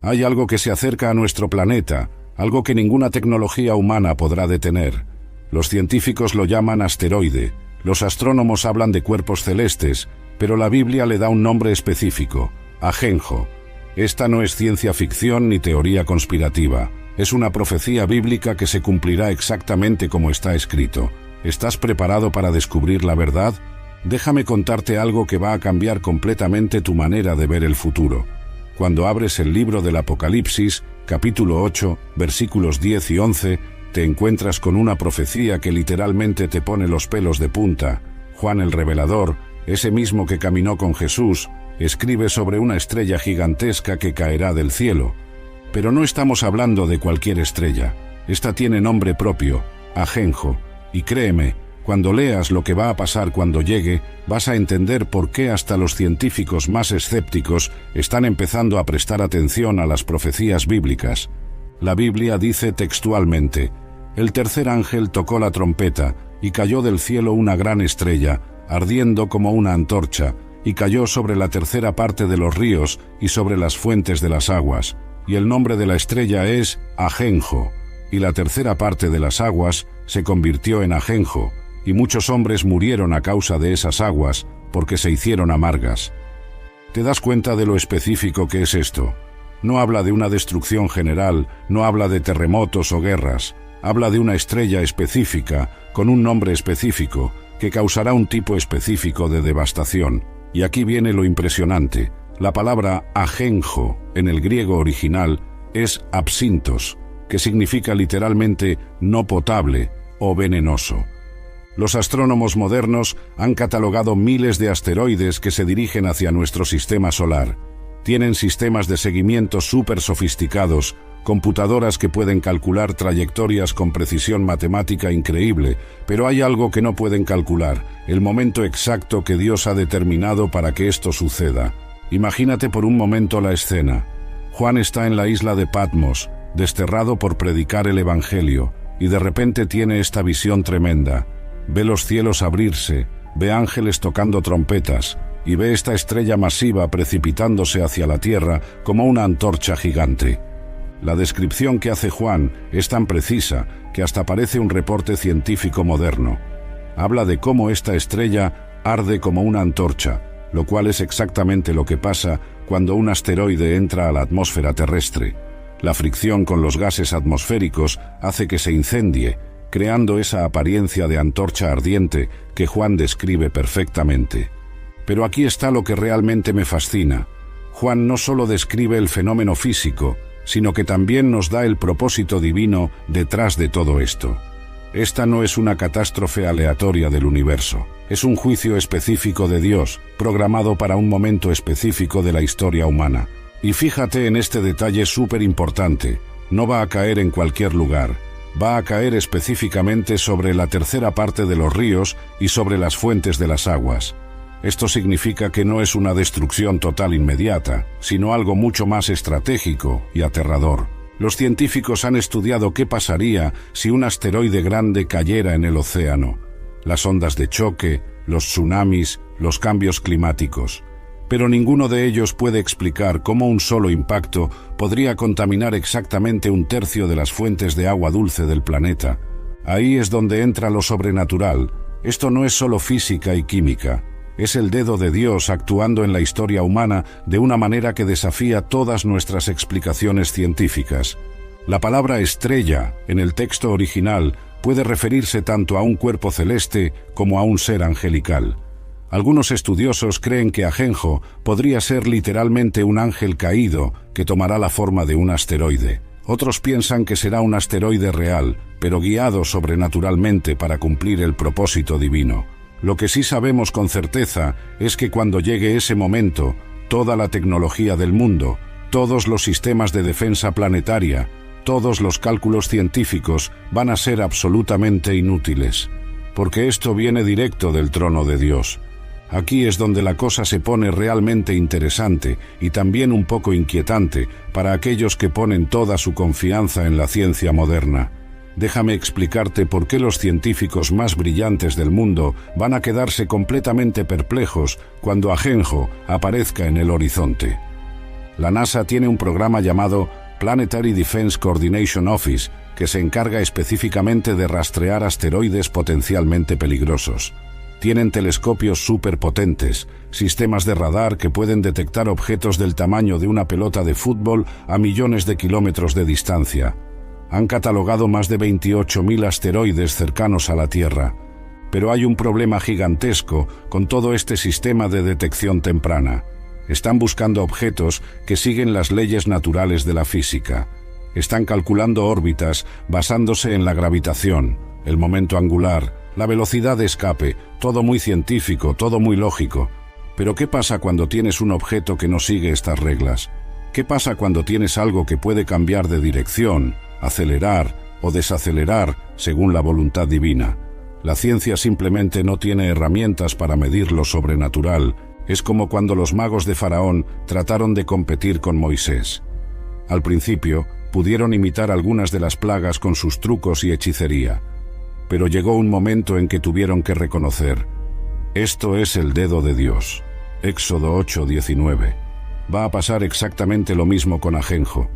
Hay algo que se acerca a nuestro planeta, algo que ninguna tecnología humana podrá detener. Los científicos lo llaman asteroide, los astrónomos hablan de cuerpos celestes, pero la Biblia le da un nombre específico, Ajenjo. Esta no es ciencia ficción ni teoría conspirativa, es una profecía bíblica que se cumplirá exactamente como está escrito. ¿Estás preparado para descubrir la verdad? Déjame contarte algo que va a cambiar completamente tu manera de ver el futuro. Cuando abres el libro del Apocalipsis, capítulo 8, versículos 10 y 11, te encuentras con una profecía que literalmente te pone los pelos de punta. Juan el Revelador, ese mismo que caminó con Jesús, escribe sobre una estrella gigantesca que caerá del cielo. Pero no estamos hablando de cualquier estrella. Esta tiene nombre propio, Ajenjo, y créeme, cuando leas lo que va a pasar cuando llegue, vas a entender por qué hasta los científicos más escépticos están empezando a prestar atención a las profecías bíblicas. La Biblia dice textualmente: el tercer ángel tocó la trompeta, y cayó del cielo una gran estrella, ardiendo como una antorcha, y cayó sobre la tercera parte de los ríos y sobre las fuentes de las aguas. Y el nombre de la estrella es Ajenjo, y la tercera parte de las aguas se convirtió en ajenjo, y muchos hombres murieron a causa de esas aguas, porque se hicieron amargas. ¿Te das cuenta de lo específico que es esto? No habla de una destrucción general, no habla de terremotos o guerras, habla de una estrella específica, con un nombre específico, que causará un tipo específico de devastación. Y aquí viene lo impresionante. La palabra ajenjo, en el griego original, es absintos, que significa literalmente no potable o venenoso. Los astrónomos modernos han catalogado miles de asteroides que se dirigen hacia nuestro sistema solar. Tienen sistemas de seguimiento súper sofisticados, computadoras que pueden calcular trayectorias con precisión matemática increíble, pero hay algo que no pueden calcular, el momento exacto que Dios ha determinado para que esto suceda. Imagínate por un momento la escena. Juan está en la isla de Patmos, desterrado por predicar el Evangelio, y de repente tiene esta visión tremenda. Ve los cielos abrirse, ve ángeles tocando trompetas, y ve esta estrella masiva precipitándose hacia la tierra como una antorcha gigante. La descripción que hace Juan es tan precisa que hasta parece un reporte científico moderno. Habla de cómo esta estrella arde como una antorcha, lo cual es exactamente lo que pasa cuando un asteroide entra a la atmósfera terrestre. La fricción con los gases atmosféricos hace que se incendie, creando esa apariencia de antorcha ardiente que Juan describe perfectamente. Pero aquí está lo que realmente me fascina. Juan no solo describe el fenómeno físico, sino que también nos da el propósito divino detrás de todo esto. Esta no es una catástrofe aleatoria del universo, es un juicio específico de Dios, programado para un momento específico de la historia humana. Y fíjate en este detalle súper importante, no va a caer en cualquier lugar, va a caer específicamente sobre la tercera parte de los ríos y sobre las fuentes de las aguas. Esto significa que no es una destrucción total inmediata, sino algo mucho más estratégico y aterrador. Los científicos han estudiado qué pasaría si un asteroide grande cayera en el océano, las ondas de choque, los tsunamis, los cambios climáticos. Pero ninguno de ellos puede explicar cómo un solo impacto podría contaminar exactamente un tercio de las fuentes de agua dulce del planeta. Ahí es donde entra lo sobrenatural. Esto no es solo física y química. Es el dedo de Dios actuando en la historia humana de una manera que desafía todas nuestras explicaciones científicas. La palabra estrella, en el texto original, puede referirse tanto a un cuerpo celeste como a un ser angelical. Algunos estudiosos creen que Ajenjo podría ser literalmente un ángel caído que tomará la forma de un asteroide. Otros piensan que será un asteroide real, pero guiado sobrenaturalmente para cumplir el propósito divino. Lo que sí sabemos con certeza es que cuando llegue ese momento, toda la tecnología del mundo, todos los sistemas de defensa planetaria, todos los cálculos científicos van a ser absolutamente inútiles, porque esto viene directo del trono de Dios. Aquí es donde la cosa se pone realmente interesante y también un poco inquietante para aquellos que ponen toda su confianza en la ciencia moderna. Déjame explicarte por qué los científicos más brillantes del mundo van a quedarse completamente perplejos cuando Ajenjo aparezca en el horizonte. La NASA tiene un programa llamado Planetary Defense Coordination Office, que se encarga específicamente de rastrear asteroides potencialmente peligrosos. Tienen telescopios superpotentes, sistemas de radar que pueden detectar objetos del tamaño de una pelota de fútbol a millones de kilómetros de distancia. Han catalogado más de 28.000 asteroides cercanos a la Tierra. Pero hay un problema gigantesco con todo este sistema de detección temprana. Están buscando objetos que siguen las leyes naturales de la física. Están calculando órbitas basándose en la gravitación, el momento angular, la velocidad de escape, todo muy científico, todo muy lógico. Pero ¿qué pasa cuando tienes un objeto que no sigue estas reglas? ¿Qué pasa cuando tienes algo que puede cambiar de dirección, acelerar o desacelerar según la voluntad divina? La ciencia simplemente no tiene herramientas para medir lo sobrenatural. Es como cuando los magos de Faraón trataron de competir con Moisés. Al principio, pudieron imitar algunas de las plagas con sus trucos y hechicería. Pero llegó un momento en que tuvieron que reconocer: esto es el dedo de Dios. Éxodo 8:19. Va a pasar exactamente lo mismo con Ajenjo.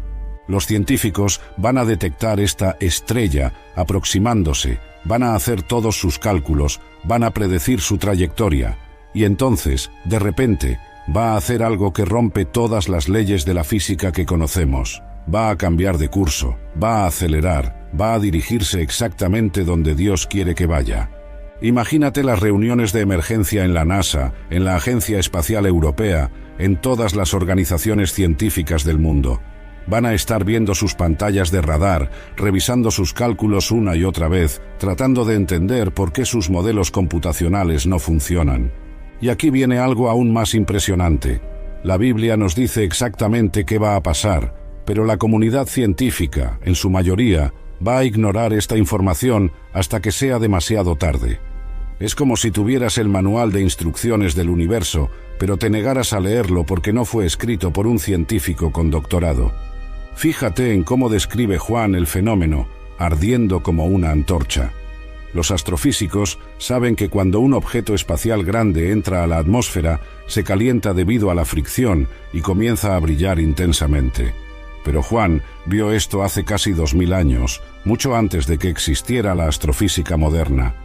Los científicos van a detectar esta estrella aproximándose, van a hacer todos sus cálculos, van a predecir su trayectoria, y entonces, de repente, va a hacer algo que rompe todas las leyes de la física que conocemos. Va a cambiar de curso, va a acelerar, va a dirigirse exactamente donde Dios quiere que vaya. Imagínate las reuniones de emergencia en la NASA, en la Agencia Espacial Europea, en todas las organizaciones científicas del mundo. Van a estar viendo sus pantallas de radar, revisando sus cálculos una y otra vez, tratando de entender por qué sus modelos computacionales no funcionan. Y aquí viene algo aún más impresionante. La Biblia nos dice exactamente qué va a pasar, pero la comunidad científica, en su mayoría, va a ignorar esta información hasta que sea demasiado tarde. Es como si tuvieras el manual de instrucciones del universo, pero te negaras a leerlo porque no fue escrito por un científico con doctorado. Fíjate en cómo describe Juan el fenómeno, ardiendo como una antorcha. Los astrofísicos saben que cuando un objeto espacial grande entra a la atmósfera, se calienta debido a la fricción y comienza a brillar intensamente. Pero Juan vio esto hace casi 2000 años, mucho antes de que existiera la astrofísica moderna.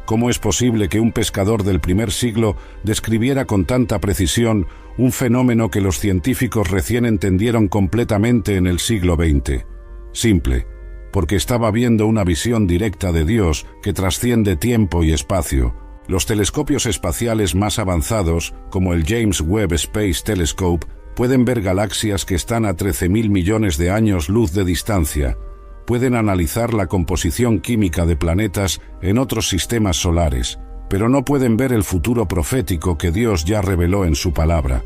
¿Cómo es posible que un pescador del primer siglo describiera con tanta precisión un fenómeno que los científicos recién entendieron completamente en el siglo XX? Simple, porque estaba viendo una visión directa de Dios que trasciende tiempo y espacio. Los telescopios espaciales más avanzados, como el James Webb Space Telescope, pueden ver galaxias que están a 13.000 millones de años luz de distancia. Pueden analizar la composición química de planetas en otros sistemas solares, pero no pueden ver el futuro profético que Dios ya reveló en su palabra.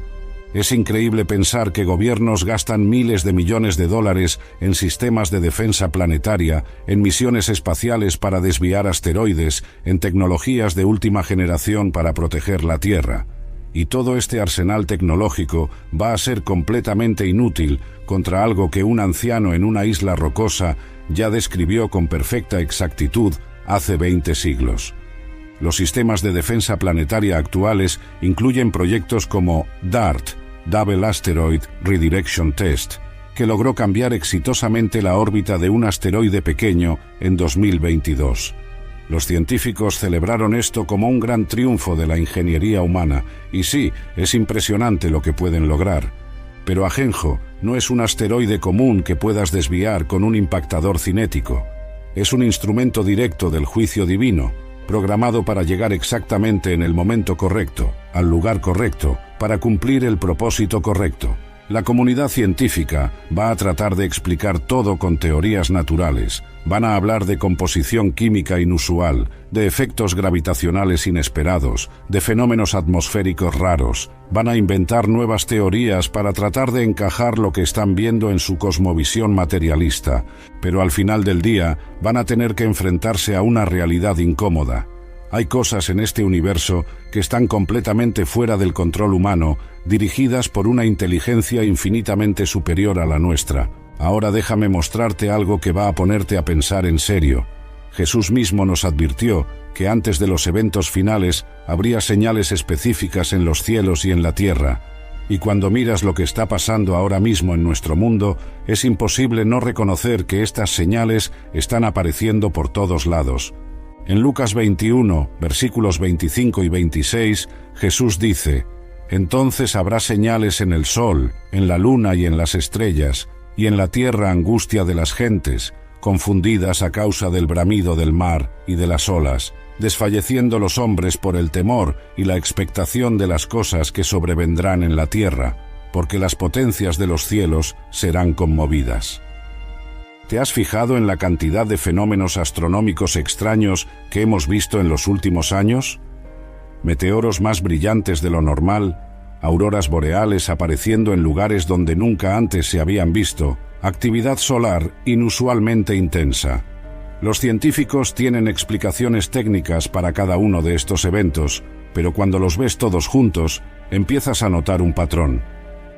Es increíble pensar que gobiernos gastan miles de millones de dólares en sistemas de defensa planetaria, en misiones espaciales para desviar asteroides, en tecnologías de última generación para proteger la Tierra. Y todo este arsenal tecnológico va a ser completamente inútil contra algo que un anciano en una isla rocosa ya describió con perfecta exactitud hace 20 siglos. Los sistemas de defensa planetaria actuales incluyen proyectos como DART, Double Asteroid Redirection Test, que logró cambiar exitosamente la órbita de un asteroide pequeño en 2022. Los científicos celebraron esto como un gran triunfo de la ingeniería humana, y sí, es impresionante lo que pueden lograr. Pero Ajenjo no es un asteroide común que puedas desviar con un impactador cinético. Es un instrumento directo del juicio divino, programado para llegar exactamente en el momento correcto, al lugar correcto, para cumplir el propósito correcto. La comunidad científica va a tratar de explicar todo con teorías naturales. Van a hablar de composición química inusual, de efectos gravitacionales inesperados, de fenómenos atmosféricos raros. Van a inventar nuevas teorías para tratar de encajar lo que están viendo en su cosmovisión materialista, pero al final del día van a tener que enfrentarse a una realidad incómoda. Hay cosas en este universo que están completamente fuera del control humano, dirigidas por una inteligencia infinitamente superior a la nuestra. Ahora déjame mostrarte algo que va a ponerte a pensar en serio. Jesús mismo nos advirtió que antes de los eventos finales habría señales específicas en los cielos y en la tierra. Y cuando miras lo que está pasando ahora mismo en nuestro mundo, es imposible no reconocer que estas señales están apareciendo por todos lados. En Lucas 21, versículos 25 y 26, Jesús dice: «Entonces habrá señales en el sol, en la luna y en las estrellas, y en la tierra angustia de las gentes, confundidas a causa del bramido del mar y de las olas, desfalleciendo los hombres por el temor y la expectación de las cosas que sobrevendrán en la tierra, porque las potencias de los cielos serán conmovidas». ¿Te has fijado en la cantidad de fenómenos astronómicos extraños que hemos visto en los últimos años? Meteoros más brillantes de lo normal, auroras boreales apareciendo en lugares donde nunca antes se habían visto, actividad solar inusualmente intensa. Los científicos tienen explicaciones técnicas para cada uno de estos eventos, pero cuando los ves todos juntos, empiezas a notar un patrón.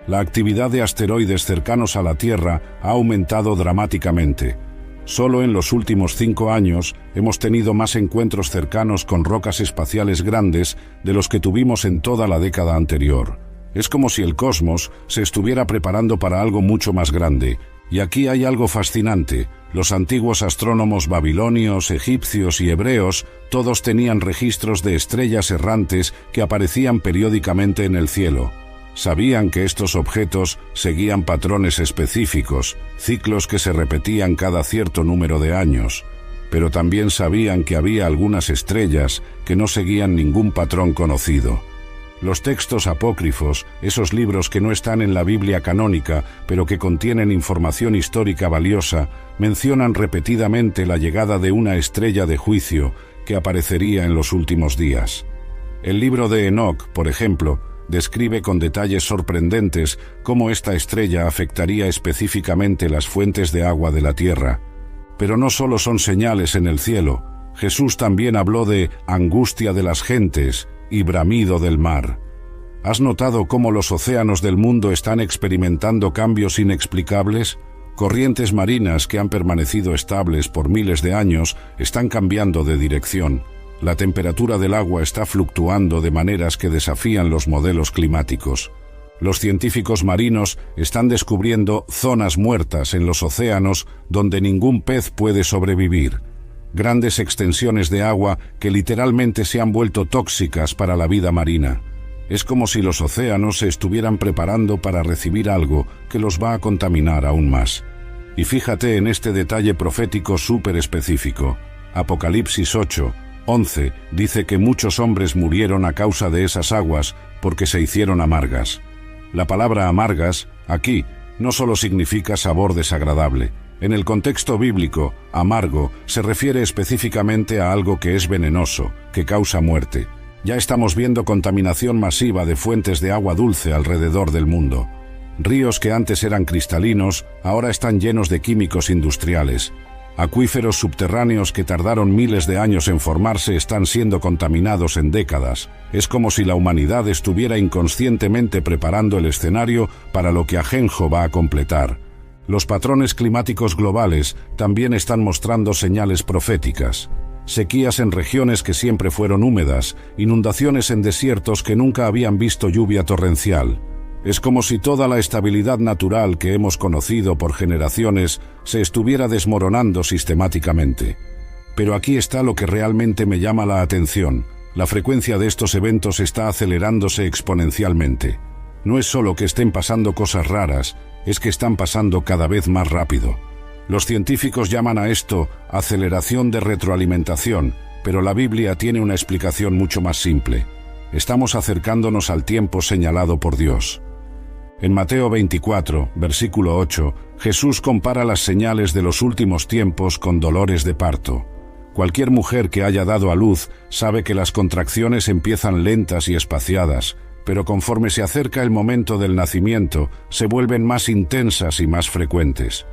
La actividad de asteroides cercanos a la Tierra ha aumentado dramáticamente. Solo en los últimos 5 años hemos tenido más encuentros cercanos con rocas espaciales grandes de los que tuvimos en toda la década anterior. Es como si el cosmos se estuviera preparando para algo mucho más grande. Y aquí hay algo fascinante. Los antiguos astrónomos babilonios, egipcios y hebreos todos tenían registros de estrellas errantes que aparecían periódicamente en el cielo. Sabían que estos objetos seguían patrones específicos, ciclos que se repetían cada cierto número de años, pero también sabían que había algunas estrellas que no seguían ningún patrón conocido. Los textos apócrifos, esos libros que no están en la Biblia canónica, pero que contienen información histórica valiosa, mencionan repetidamente la llegada de una estrella de juicio que aparecería en los últimos días. El libro de Enoc, por ejemplo, describe con detalles sorprendentes cómo esta estrella afectaría específicamente las fuentes de agua de la tierra. Pero no solo son señales en el cielo, Jesús también habló de angustia de las gentes y bramido del mar. ¿Has notado cómo los océanos del mundo están experimentando cambios inexplicables? Corrientes marinas que han permanecido estables por miles de años están cambiando de dirección. La temperatura del agua está fluctuando de maneras que desafían los modelos climáticos. Los científicos marinos están descubriendo zonas muertas en los océanos donde ningún pez puede sobrevivir. Grandes extensiones de agua que literalmente se han vuelto tóxicas para la vida marina. Es como si los océanos se estuvieran preparando para recibir algo que los va a contaminar aún más. Y fíjate en este detalle profético súper específico. Apocalipsis 8:11 dice que muchos hombres murieron a causa de esas aguas porque se hicieron amargas. La palabra amargas, aquí, no solo significa sabor desagradable. En el contexto bíblico, amargo se refiere específicamente a algo que es venenoso, que causa muerte. Ya estamos viendo contaminación masiva de fuentes de agua dulce alrededor del mundo. Ríos que antes eran cristalinos, ahora están llenos de químicos industriales. Acuíferos subterráneos que tardaron miles de años en formarse están siendo contaminados en décadas. Es como si la humanidad estuviera inconscientemente preparando el escenario para lo que Ajenjo va a completar. Los patrones climáticos globales también están mostrando señales proféticas. Sequías en regiones que siempre fueron húmedas, inundaciones en desiertos que nunca habían visto lluvia torrencial. Es como si toda la estabilidad natural que hemos conocido por generaciones se estuviera desmoronando sistemáticamente. Pero aquí está lo que realmente me llama la atención. La frecuencia de estos eventos está acelerándose exponencialmente. No es solo que estén pasando cosas raras, es que están pasando cada vez más rápido. Los científicos llaman a esto aceleración de retroalimentación, pero la Biblia tiene una explicación mucho más simple. Estamos acercándonos al tiempo señalado por Dios. En Mateo 24, versículo 8, Jesús compara las señales de los últimos tiempos con dolores de parto. Cualquier mujer que haya dado a luz sabe que las contracciones empiezan lentas y espaciadas, pero conforme se acerca el momento del nacimiento, se vuelven más intensas y más frecuentes.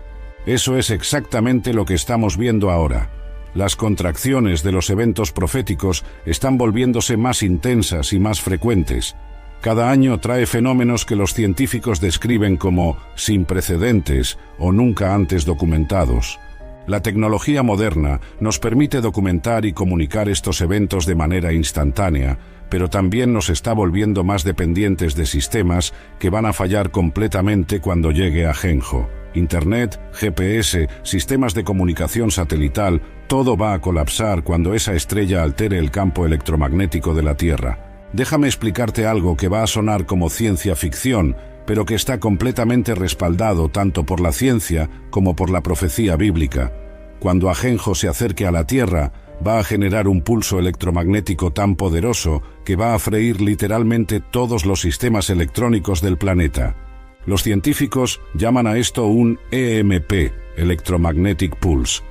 Eso es exactamente lo que estamos viendo ahora. Las contracciones de los eventos proféticos están volviéndose más intensas y más frecuentes. Cada año trae fenómenos que los científicos describen como sin precedentes o nunca antes documentados. La tecnología moderna nos permite documentar y comunicar estos eventos de manera instantánea, pero también nos está volviendo más dependientes de sistemas que van a fallar completamente cuando llegue Ajenjo. Internet, GPS, sistemas de comunicación satelital, todo va a colapsar cuando esa estrella altere el campo electromagnético de la Tierra. Déjame explicarte algo que va a sonar como ciencia ficción, pero que está completamente respaldado tanto por la ciencia como por la profecía bíblica. Cuando Ajenjo se acerque a la Tierra, va a generar un pulso electromagnético tan poderoso que va a freír literalmente todos los sistemas electrónicos del planeta. Los científicos llaman a esto un EMP, Electromagnetic Pulse.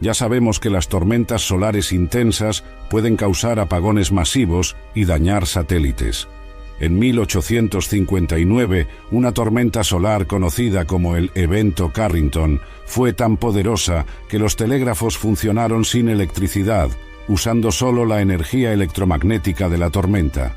Ya sabemos que las tormentas solares intensas pueden causar apagones masivos y dañar satélites. En 1859, una tormenta solar conocida como el Evento Carrington fue tan poderosa que los telégrafos funcionaron sin electricidad, usando solo la energía electromagnética de la tormenta.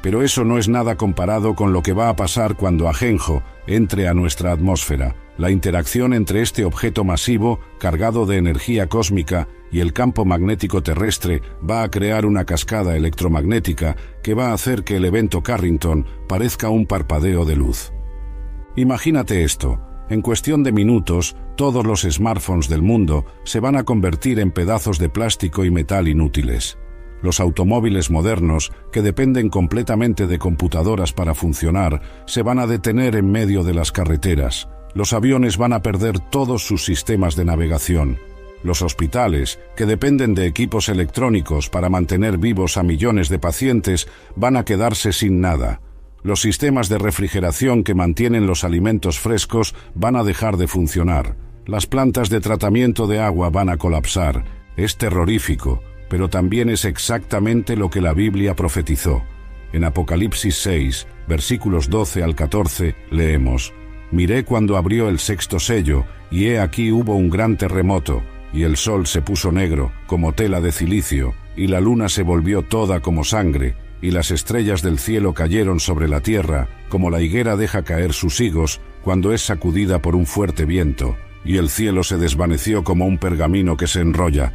Pero eso no es nada comparado con lo que va a pasar cuando Ajenjo entre a nuestra atmósfera. La interacción entre este objeto masivo, cargado de energía cósmica, y el campo magnético terrestre va a crear una cascada electromagnética que va a hacer que el evento Carrington parezca un parpadeo de luz. Imagínate esto. En cuestión de minutos, todos los smartphones del mundo se van a convertir en pedazos de plástico y metal inútiles. Los automóviles modernos, que dependen completamente de computadoras para funcionar, se van a detener en medio de las carreteras. Los aviones van a perder todos sus sistemas de navegación. Los hospitales, que dependen de equipos electrónicos para mantener vivos a millones de pacientes, van a quedarse sin nada. Los sistemas de refrigeración que mantienen los alimentos frescos van a dejar de funcionar. Las plantas de tratamiento de agua van a colapsar. Es terrorífico, pero también es exactamente lo que la Biblia profetizó. En Apocalipsis 6, versículos 12 al 14, leemos: «Miré cuando abrió el sexto sello, y he aquí hubo un gran terremoto, y el sol se puso negro, como tela de cilicio, y la luna se volvió toda como sangre, y las estrellas del cielo cayeron sobre la tierra, como la higuera deja caer sus higos cuando es sacudida por un fuerte viento, y el cielo se desvaneció como un pergamino que se enrolla».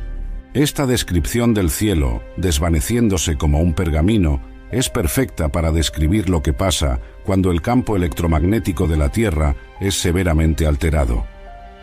Esta descripción del cielo, desvaneciéndose como un pergamino, es perfecta para describir lo que pasa cuando el campo electromagnético de la Tierra es severamente alterado.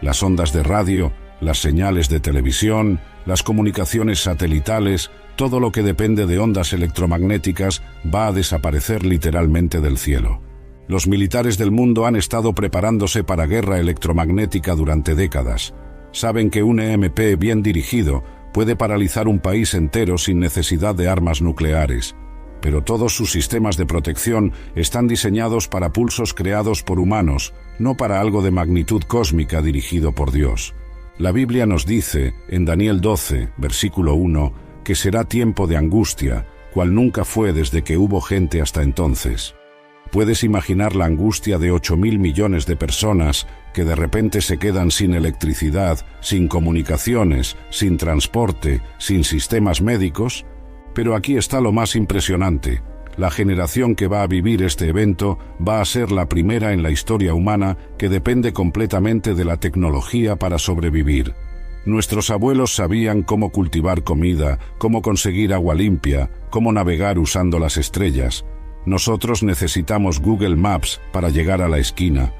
Las ondas de radio, las señales de televisión, las comunicaciones satelitales, todo lo que depende de ondas electromagnéticas va a desaparecer literalmente del cielo. Los militares del mundo han estado preparándose para guerra electromagnética durante décadas. Saben que un EMP bien dirigido puede paralizar un país entero sin necesidad de armas nucleares. Pero todos sus sistemas de protección están diseñados para pulsos creados por humanos, no para algo de magnitud cósmica dirigido por Dios. La Biblia nos dice, en Daniel 12, versículo 1, que será tiempo de angustia, cual nunca fue desde que hubo gente hasta entonces. ¿Puedes imaginar la angustia de 8.000 millones de personas que de repente se quedan sin electricidad, sin comunicaciones, sin transporte, sin sistemas médicos? Pero aquí está lo más impresionante. La generación que va a vivir este evento va a ser la primera en la historia humana que depende completamente de la tecnología para sobrevivir. Nuestros abuelos sabían cómo cultivar comida, cómo conseguir agua limpia, cómo navegar usando las estrellas. Nosotros necesitamos Google Maps para llegar a la esquina.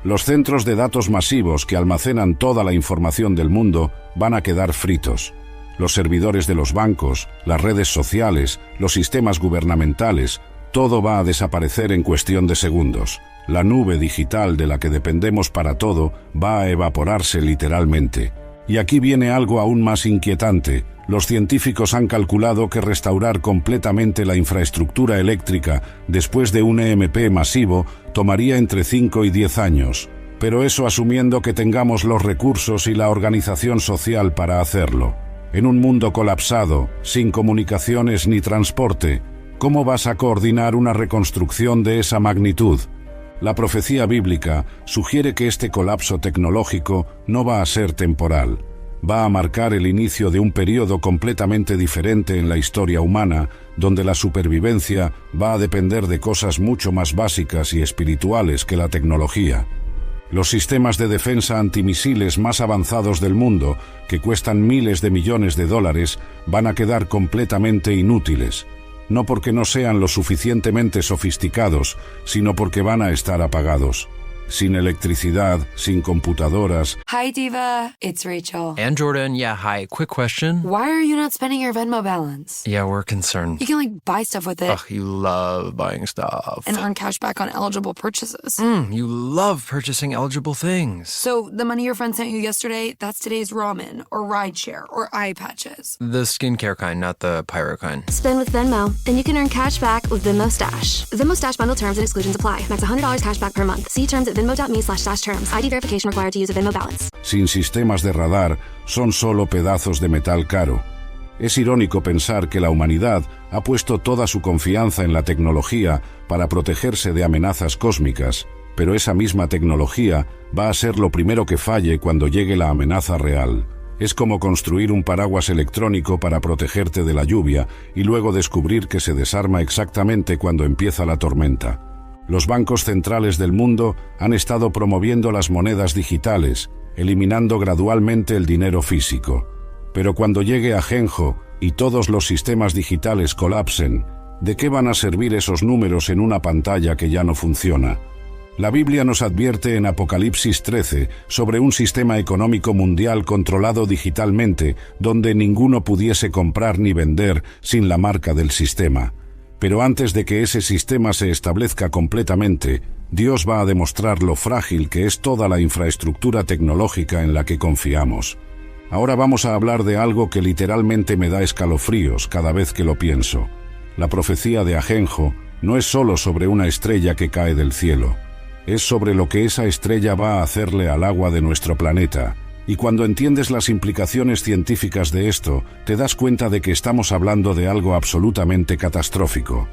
Los centros de datos masivos que almacenan toda la información del mundo van a quedar fritos. Los servidores de los bancos, las redes sociales, los sistemas gubernamentales, todo va a desaparecer en cuestión de segundos. La nube digital de la que dependemos para todo va a evaporarse literalmente. Y aquí viene algo aún más inquietante. Los científicos han calculado que restaurar completamente la infraestructura eléctrica después de un EMP masivo tomaría entre 5 y 10 años. Pero eso asumiendo que tengamos los recursos y la organización social para hacerlo. En un mundo colapsado, sin comunicaciones ni transporte, ¿cómo vas a coordinar una reconstrucción de esa magnitud? La profecía bíblica sugiere que este colapso tecnológico no va a ser temporal. Va a marcar el inicio de un periodo completamente diferente en la historia humana, donde la supervivencia va a depender de cosas mucho más básicas y espirituales que la tecnología. Los sistemas de defensa antimisiles más avanzados del mundo, que cuestan miles de millones de dólares, van a quedar completamente inútiles. No porque no sean lo suficientemente sofisticados, sino porque van a estar apagados. Sin electricidad, sin computadoras. Hi, Diva. It's Rachel. And Jordan, yeah, hi. Quick question. Why are you not spending your Venmo balance? Yeah, we're concerned. You can, buy stuff with it. Ugh, you love buying stuff. And earn cash back on eligible purchases. You love purchasing eligible things. So the money your friend sent you yesterday, that's today's ramen, or rideshare, or eye patches. The skincare kind, not the pyro kind. Spend with Venmo, and you can earn cash back with Venmo Stash. Venmo Stash bundle terms and exclusions apply. Max $100 cash back per month. See terms at venmo.me/stash terms. ID verification required to use a Venmo balance. Sin sistemas de radar, son solo pedazos de metal caro. Es irónico pensar que la humanidad ha puesto toda su confianza en la tecnología para protegerse de amenazas cósmicas, pero esa misma tecnología va a ser lo primero que falle cuando llegue la amenaza real. Es como construir un paraguas electrónico para protegerte de la lluvia y luego descubrir que se desarma exactamente cuando empieza la tormenta. Los bancos centrales del mundo han estado promoviendo las monedas digitales, eliminando gradualmente el dinero físico. Pero cuando llegue Ajenjo y todos los sistemas digitales colapsen, ¿de qué van a servir esos números en una pantalla que ya no funciona? La Biblia nos advierte en Apocalipsis 13 sobre un sistema económico mundial controlado digitalmente, donde ninguno pudiese comprar ni vender sin la marca del sistema. Pero antes de que ese sistema se establezca completamente, Dios va a demostrar lo frágil que es toda la infraestructura tecnológica en la que confiamos. Ahora vamos a hablar de algo que literalmente me da escalofríos cada vez que lo pienso. La profecía de Ajenjo no es solo sobre una estrella que cae del cielo. Es sobre lo que esa estrella va a hacerle al agua de nuestro planeta. Y cuando entiendes las implicaciones científicas de esto, te das cuenta de que estamos hablando de algo absolutamente catastrófico.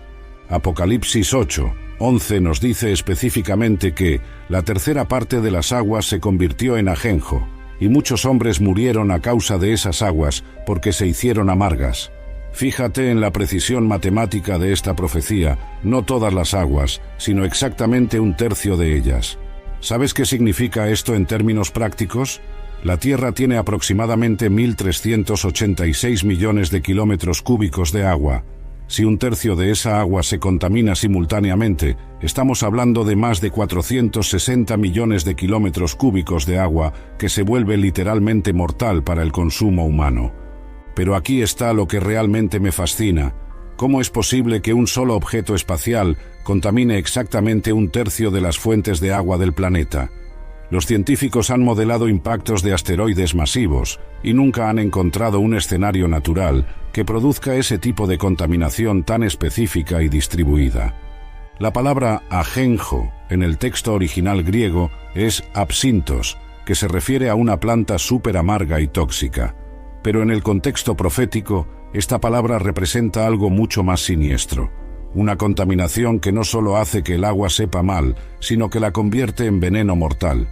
Apocalipsis 8:11 nos dice específicamente que la tercera parte de las aguas se convirtió en ajenjo, y muchos hombres murieron a causa de esas aguas porque se hicieron amargas. Fíjate en la precisión matemática de esta profecía, no todas las aguas, sino exactamente un tercio de ellas. ¿Sabes qué significa esto en términos prácticos? La Tierra tiene aproximadamente 1.386 millones de kilómetros cúbicos de agua. Si un tercio de esa agua se contamina simultáneamente, estamos hablando de más de 460 millones de kilómetros cúbicos de agua que se vuelve literalmente mortal para el consumo humano. Pero aquí está lo que realmente me fascina. ¿Cómo es posible que un solo objeto espacial contamine exactamente un tercio de las fuentes de agua del planeta? Los científicos han modelado impactos de asteroides masivos y nunca han encontrado un escenario natural que produzca ese tipo de contaminación tan específica y distribuida. La palabra ajenjo en el texto original griego es absintos, que se refiere a una planta súper amarga y tóxica. Pero en el contexto profético, esta palabra representa algo mucho más siniestro. Una contaminación que no solo hace que el agua sepa mal, sino que la convierte en veneno mortal.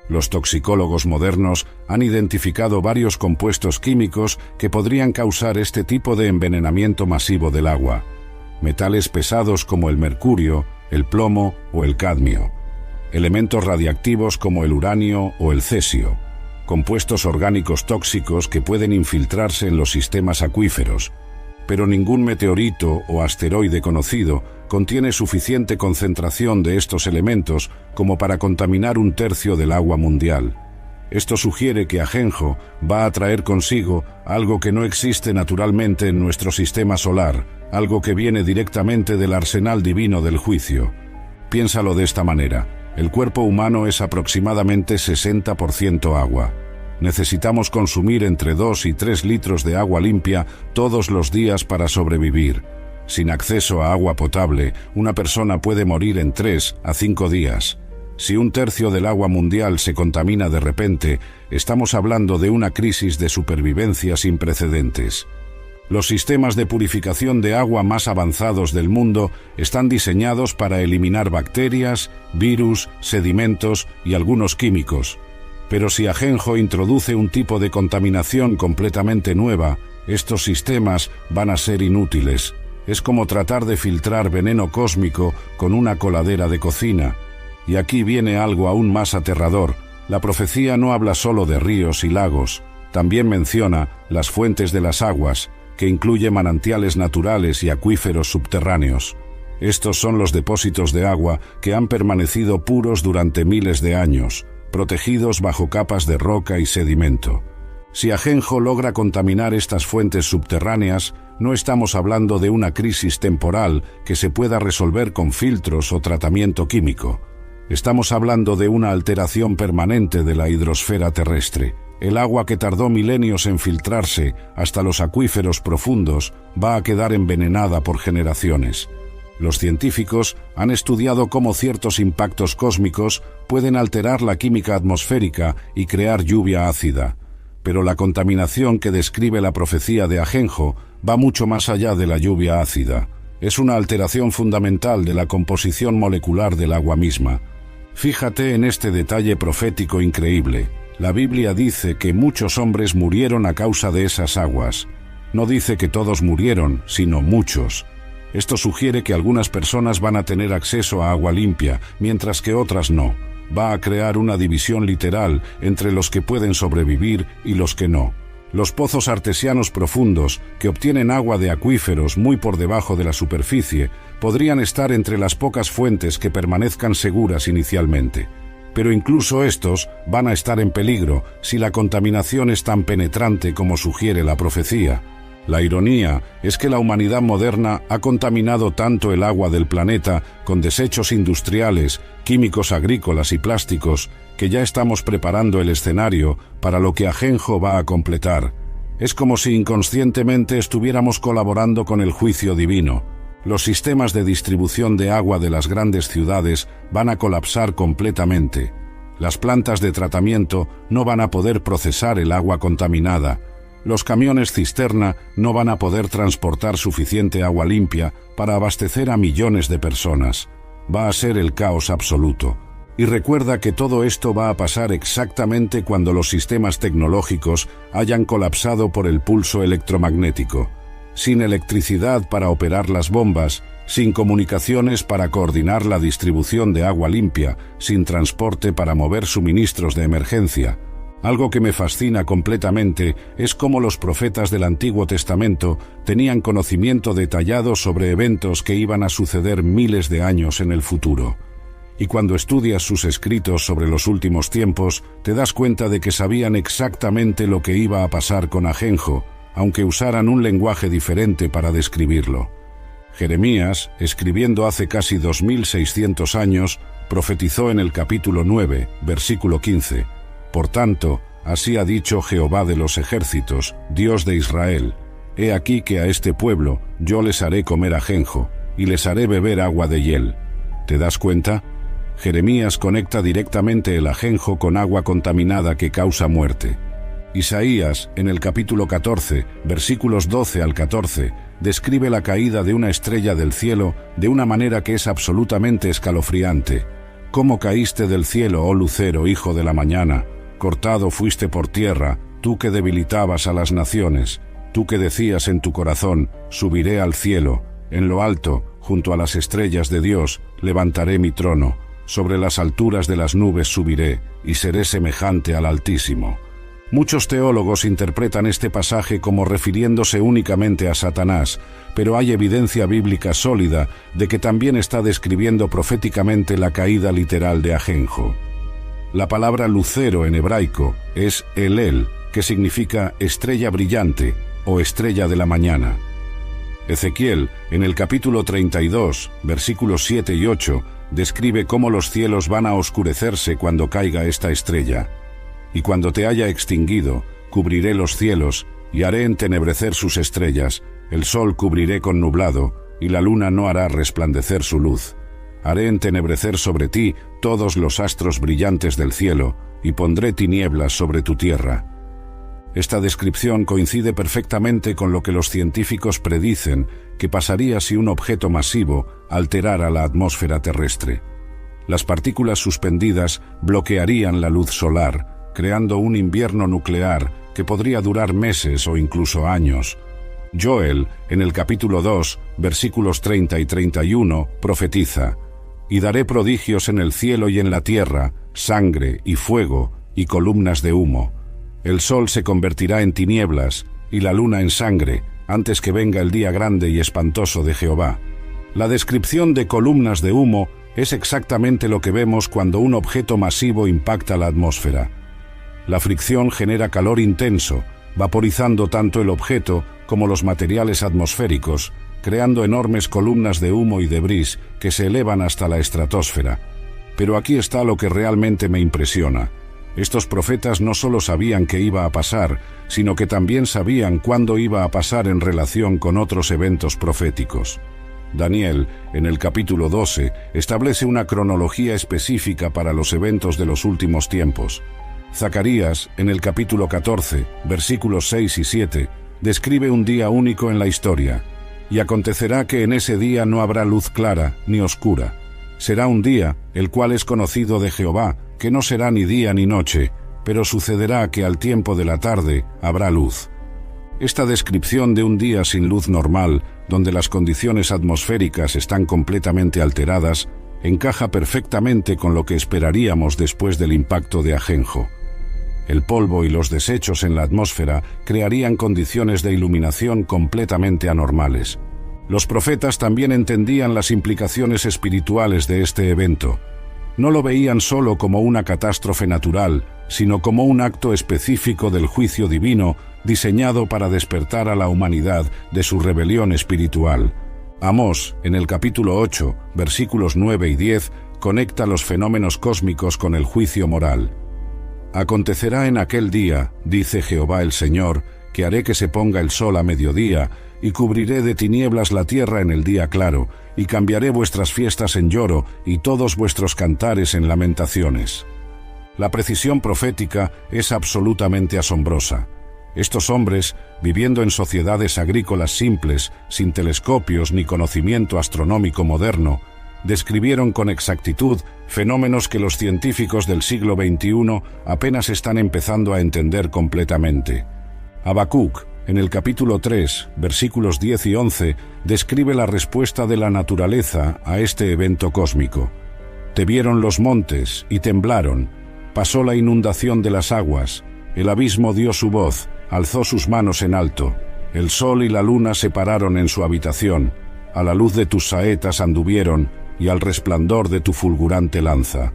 Los toxicólogos modernos han identificado varios compuestos químicos que podrían causar este tipo de envenenamiento masivo del agua. Metales pesados como el mercurio, el plomo o el cadmio. Elementos radiactivos como el uranio o el cesio. Compuestos orgánicos tóxicos que pueden infiltrarse en los sistemas acuíferos. Pero ningún meteorito o asteroide conocido contiene suficiente concentración de estos elementos como para contaminar un tercio del agua mundial. Esto sugiere que Ajenjo va a traer consigo algo que no existe naturalmente en nuestro sistema solar, algo que viene directamente del arsenal divino del juicio. Piénsalo de esta manera: el cuerpo humano es aproximadamente 60% agua. Necesitamos consumir entre 2 y 3 litros de agua limpia todos los días para sobrevivir. Sin acceso a agua potable, una persona puede morir en 3 a 5 días. Si un tercio del agua mundial se contamina de repente, estamos hablando de una crisis de supervivencia sin precedentes. Los sistemas de purificación de agua más avanzados del mundo están diseñados para eliminar bacterias, virus, sedimentos y algunos químicos. Pero si Ajenjo introduce un tipo de contaminación completamente nueva, estos sistemas van a ser inútiles. Es como tratar de filtrar veneno cósmico con una coladera de cocina. Y aquí viene algo aún más aterrador. La profecía no habla solo de ríos y lagos, también menciona las fuentes de las aguas, que incluye manantiales naturales y acuíferos subterráneos. Estos son los depósitos de agua que han permanecido puros durante miles de años, protegidos bajo capas de roca y sedimento. Si Ajenjo logra contaminar estas fuentes subterráneas, no estamos hablando de una crisis temporal que se pueda resolver con filtros o tratamiento químico. Estamos hablando de una alteración permanente de la hidrosfera terrestre. El agua que tardó milenios en filtrarse hasta los acuíferos profundos va a quedar envenenada por generaciones. Los científicos han estudiado cómo ciertos impactos cósmicos pueden alterar la química atmosférica y crear lluvia ácida. Pero la contaminación que describe la profecía de Ajenjo va mucho más allá de la lluvia ácida. Es una alteración fundamental de la composición molecular del agua misma. Fíjate en este detalle profético increíble. La Biblia dice que muchos hombres murieron a causa de esas aguas. No dice que todos murieron, sino muchos. Esto sugiere que algunas personas van a tener acceso a agua limpia, mientras que otras no. Va a crear una división literal entre los que pueden sobrevivir y los que no. Los pozos artesianos profundos, que obtienen agua de acuíferos muy por debajo de la superficie, podrían estar entre las pocas fuentes que permanezcan seguras inicialmente. Pero incluso estos van a estar en peligro si la contaminación es tan penetrante como sugiere la profecía. La ironía es que la humanidad moderna ha contaminado tanto el agua del planeta con desechos industriales, químicos agrícolas y plásticos, que ya estamos preparando el escenario para lo que Ajenjo va a completar. Es como si inconscientemente estuviéramos colaborando con el juicio divino. Los sistemas de distribución de agua de las grandes ciudades van a colapsar completamente. Las plantas de tratamiento no van a poder procesar el agua contaminada. Los camiones cisterna no van a poder transportar suficiente agua limpia para abastecer a millones de personas. Va a ser el caos absoluto. Y recuerda que todo esto va a pasar exactamente cuando los sistemas tecnológicos hayan colapsado por el pulso electromagnético. Sin electricidad para operar las bombas, sin comunicaciones para coordinar la distribución de agua limpia, sin transporte para mover suministros de emergencia. Algo que me fascina completamente es cómo los profetas del Antiguo Testamento tenían conocimiento detallado sobre eventos que iban a suceder miles de años en el futuro. Y cuando estudias sus escritos sobre los últimos tiempos, te das cuenta de que sabían exactamente lo que iba a pasar con Ajenjo, aunque usaran un lenguaje diferente para describirlo. Jeremías, escribiendo hace casi 2600 años, profetizó en el capítulo 9, versículo 15. Por tanto, así ha dicho Jehová de los ejércitos, Dios de Israel: He aquí que a este pueblo yo les haré comer ajenjo, y les haré beber agua de hiel. ¿Te das cuenta? Jeremías conecta directamente el ajenjo con agua contaminada que causa muerte. Isaías, en el capítulo 14, versículos 12 al 14, describe la caída de una estrella del cielo de una manera que es absolutamente escalofriante. ¿Cómo caíste del cielo, oh lucero, hijo de la mañana? Cortado fuiste por tierra, tú que debilitabas a las naciones, tú que decías en tu corazón: subiré al cielo, en lo alto, junto a las estrellas de Dios, levantaré mi trono, sobre las alturas de las nubes subiré, y seré semejante al Altísimo. Muchos teólogos interpretan este pasaje como refiriéndose únicamente a Satanás, pero hay evidencia bíblica sólida de que también está describiendo proféticamente la caída literal de Ajenjo. La palabra lucero en hebraico es Elel, que significa estrella brillante o estrella de la mañana. Ezequiel, en el capítulo 32, versículos 7 y 8, describe cómo los cielos van a oscurecerse cuando caiga esta estrella. Y cuando te haya extinguido, cubriré los cielos y haré entenebrecer sus estrellas, el sol cubriré con nublado, y la luna no hará resplandecer su luz. Haré entenebrecer sobre ti todos los astros brillantes del cielo, y pondré tinieblas sobre tu tierra. Esta descripción coincide perfectamente con lo que los científicos predicen que pasaría si un objeto masivo alterara la atmósfera terrestre. Las partículas suspendidas bloquearían la luz solar, creando un invierno nuclear que podría durar meses o incluso años. Joel, en el capítulo 2, versículos 30 y 31, profetiza: y daré prodigios en el cielo y en la tierra, sangre y fuego y columnas de humo. El sol se convertirá en tinieblas y la luna en sangre, antes que venga el día grande y espantoso de Jehová. La descripción de columnas de humo es exactamente lo que vemos cuando un objeto masivo impacta la atmósfera. La fricción genera calor intenso, vaporizando tanto el objeto como los materiales atmosféricos, creando enormes columnas de humo y debris que se elevan hasta la estratosfera. Pero aquí está lo que realmente me impresiona. Estos profetas no solo sabían qué iba a pasar, sino que también sabían cuándo iba a pasar en relación con otros eventos proféticos. Daniel, en el capítulo 12, establece una cronología específica para los eventos de los últimos tiempos. Zacarías, en el capítulo 14, versículos 6 y 7, describe un día único en la historia. Y acontecerá que en ese día no habrá luz clara ni oscura. Será un día, el cual es conocido de Jehová, que no será ni día ni noche, pero sucederá que al tiempo de la tarde habrá luz. Esta descripción de un día sin luz normal, donde las condiciones atmosféricas están completamente alteradas, encaja perfectamente con lo que esperaríamos después del impacto de Ajenjo. El polvo y los desechos en la atmósfera crearían condiciones de iluminación completamente anormales. Los profetas también entendían las implicaciones espirituales de este evento. No lo veían solo como una catástrofe natural, sino como un acto específico del juicio divino diseñado para despertar a la humanidad de su rebelión espiritual. Amós, en el capítulo 8, versículos 9 y 10, conecta los fenómenos cósmicos con el juicio moral. Acontecerá en aquel día, dice Jehová el Señor, que haré que se ponga el sol a mediodía, y cubriré de tinieblas la tierra en el día claro, y cambiaré vuestras fiestas en lloro, y todos vuestros cantares en lamentaciones. La precisión profética es absolutamente asombrosa. Estos hombres, viviendo en sociedades agrícolas simples, sin telescopios ni conocimiento astronómico moderno, describieron con exactitud fenómenos que los científicos del siglo XXI apenas están empezando a entender completamente. Habacuc, en el capítulo 3, versículos 10 y 11, describe la respuesta de la naturaleza a este evento cósmico. Te vieron los montes y temblaron, pasó la inundación de las aguas, el abismo dio su voz, alzó sus manos en alto, el sol y la luna se pararon en su habitación, a la luz de tus saetas anduvieron, y al resplandor de tu fulgurante lanza.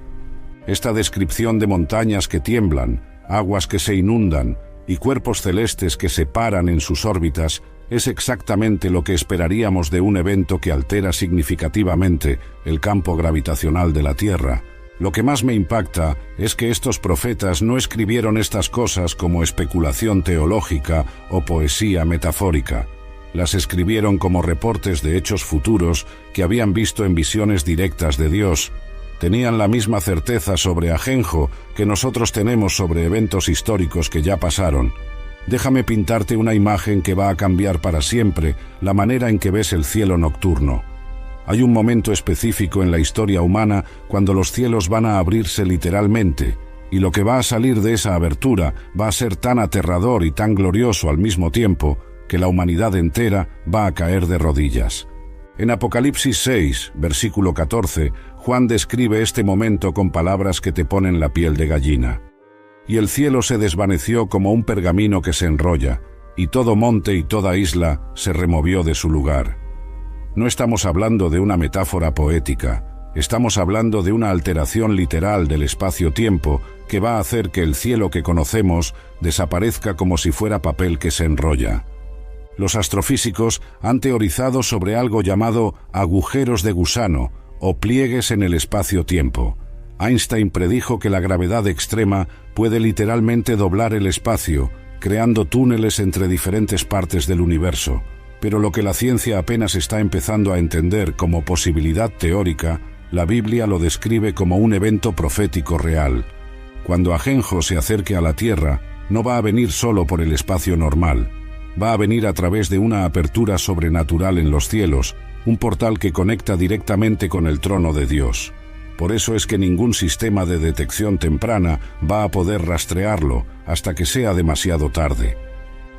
Esta descripción de montañas que tiemblan, aguas que se inundan y cuerpos celestes que se paran en sus órbitas es exactamente lo que esperaríamos de un evento que altera significativamente el campo gravitacional de la Tierra. Lo que más me impacta es que estos profetas no escribieron estas cosas como especulación teológica o poesía metafórica. Las escribieron como reportes de hechos futuros que habían visto en visiones directas de Dios. Tenían la misma certeza sobre Ajenjo que nosotros tenemos sobre eventos históricos que ya pasaron. Déjame pintarte una imagen que va a cambiar para siempre la manera en que ves el cielo nocturno. Hay un momento específico en la historia humana cuando los cielos van a abrirse literalmente, y lo que va a salir de esa abertura va a ser tan aterrador y tan glorioso al mismo tiempo que la humanidad entera va a caer de rodillas. En Apocalipsis 6, versículo 14, Juan describe este momento con palabras que te ponen la piel de gallina. Y el cielo se desvaneció como un pergamino que se enrolla, y todo monte y toda isla se removió de su lugar. No estamos hablando de una metáfora poética, estamos hablando de una alteración literal del espacio-tiempo que va a hacer que el cielo que conocemos desaparezca como si fuera papel que se enrolla. Los astrofísicos han teorizado sobre algo llamado agujeros de gusano o pliegues en el espacio-tiempo. Einstein predijo que la gravedad extrema puede literalmente doblar el espacio, creando túneles entre diferentes partes del universo. Pero lo que la ciencia apenas está empezando a entender como posibilidad teórica, la Biblia lo describe como un evento profético real. Cuando Ajenjo se acerque a la Tierra, no va a venir solo por el espacio normal. Va a venir a través de una apertura sobrenatural en los cielos, un portal que conecta directamente con el trono de Dios. Por eso es que ningún sistema de detección temprana va a poder rastrearlo hasta que sea demasiado tarde.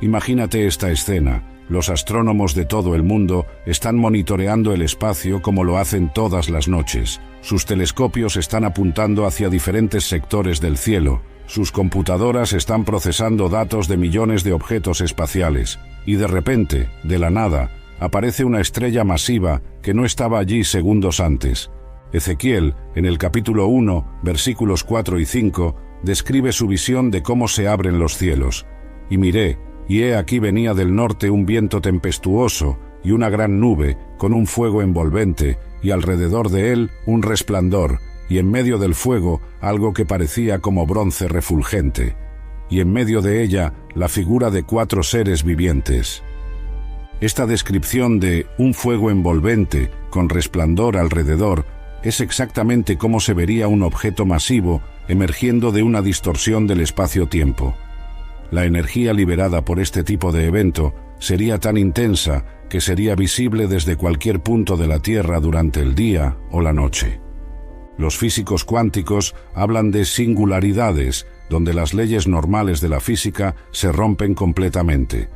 Imagínate esta escena. Los astrónomos de todo el mundo están monitoreando el espacio como lo hacen todas las noches. Sus telescopios están apuntando hacia diferentes sectores del cielo. Sus computadoras están procesando datos de millones de objetos espaciales. Y de repente, de la nada, aparece una estrella masiva que no estaba allí segundos antes. Ezequiel, en el capítulo 1, versículos 4 y 5, describe su visión de cómo se abren los cielos. Y miré, y he aquí venía del norte un viento tempestuoso, y una gran nube, con un fuego envolvente, y alrededor de él un resplandor, y en medio del fuego algo que parecía como bronce refulgente, y en medio de ella la figura de 4 seres vivientes. Esta descripción de un fuego envolvente, con resplandor alrededor, es exactamente cómo se vería un objeto masivo emergiendo de una distorsión del espacio-tiempo. La energía liberada por este tipo de evento sería tan intensa que sería visible desde cualquier punto de la Tierra durante el día o la noche. Los físicos cuánticos hablan de singularidades, donde las leyes normales de la física se rompen completamente.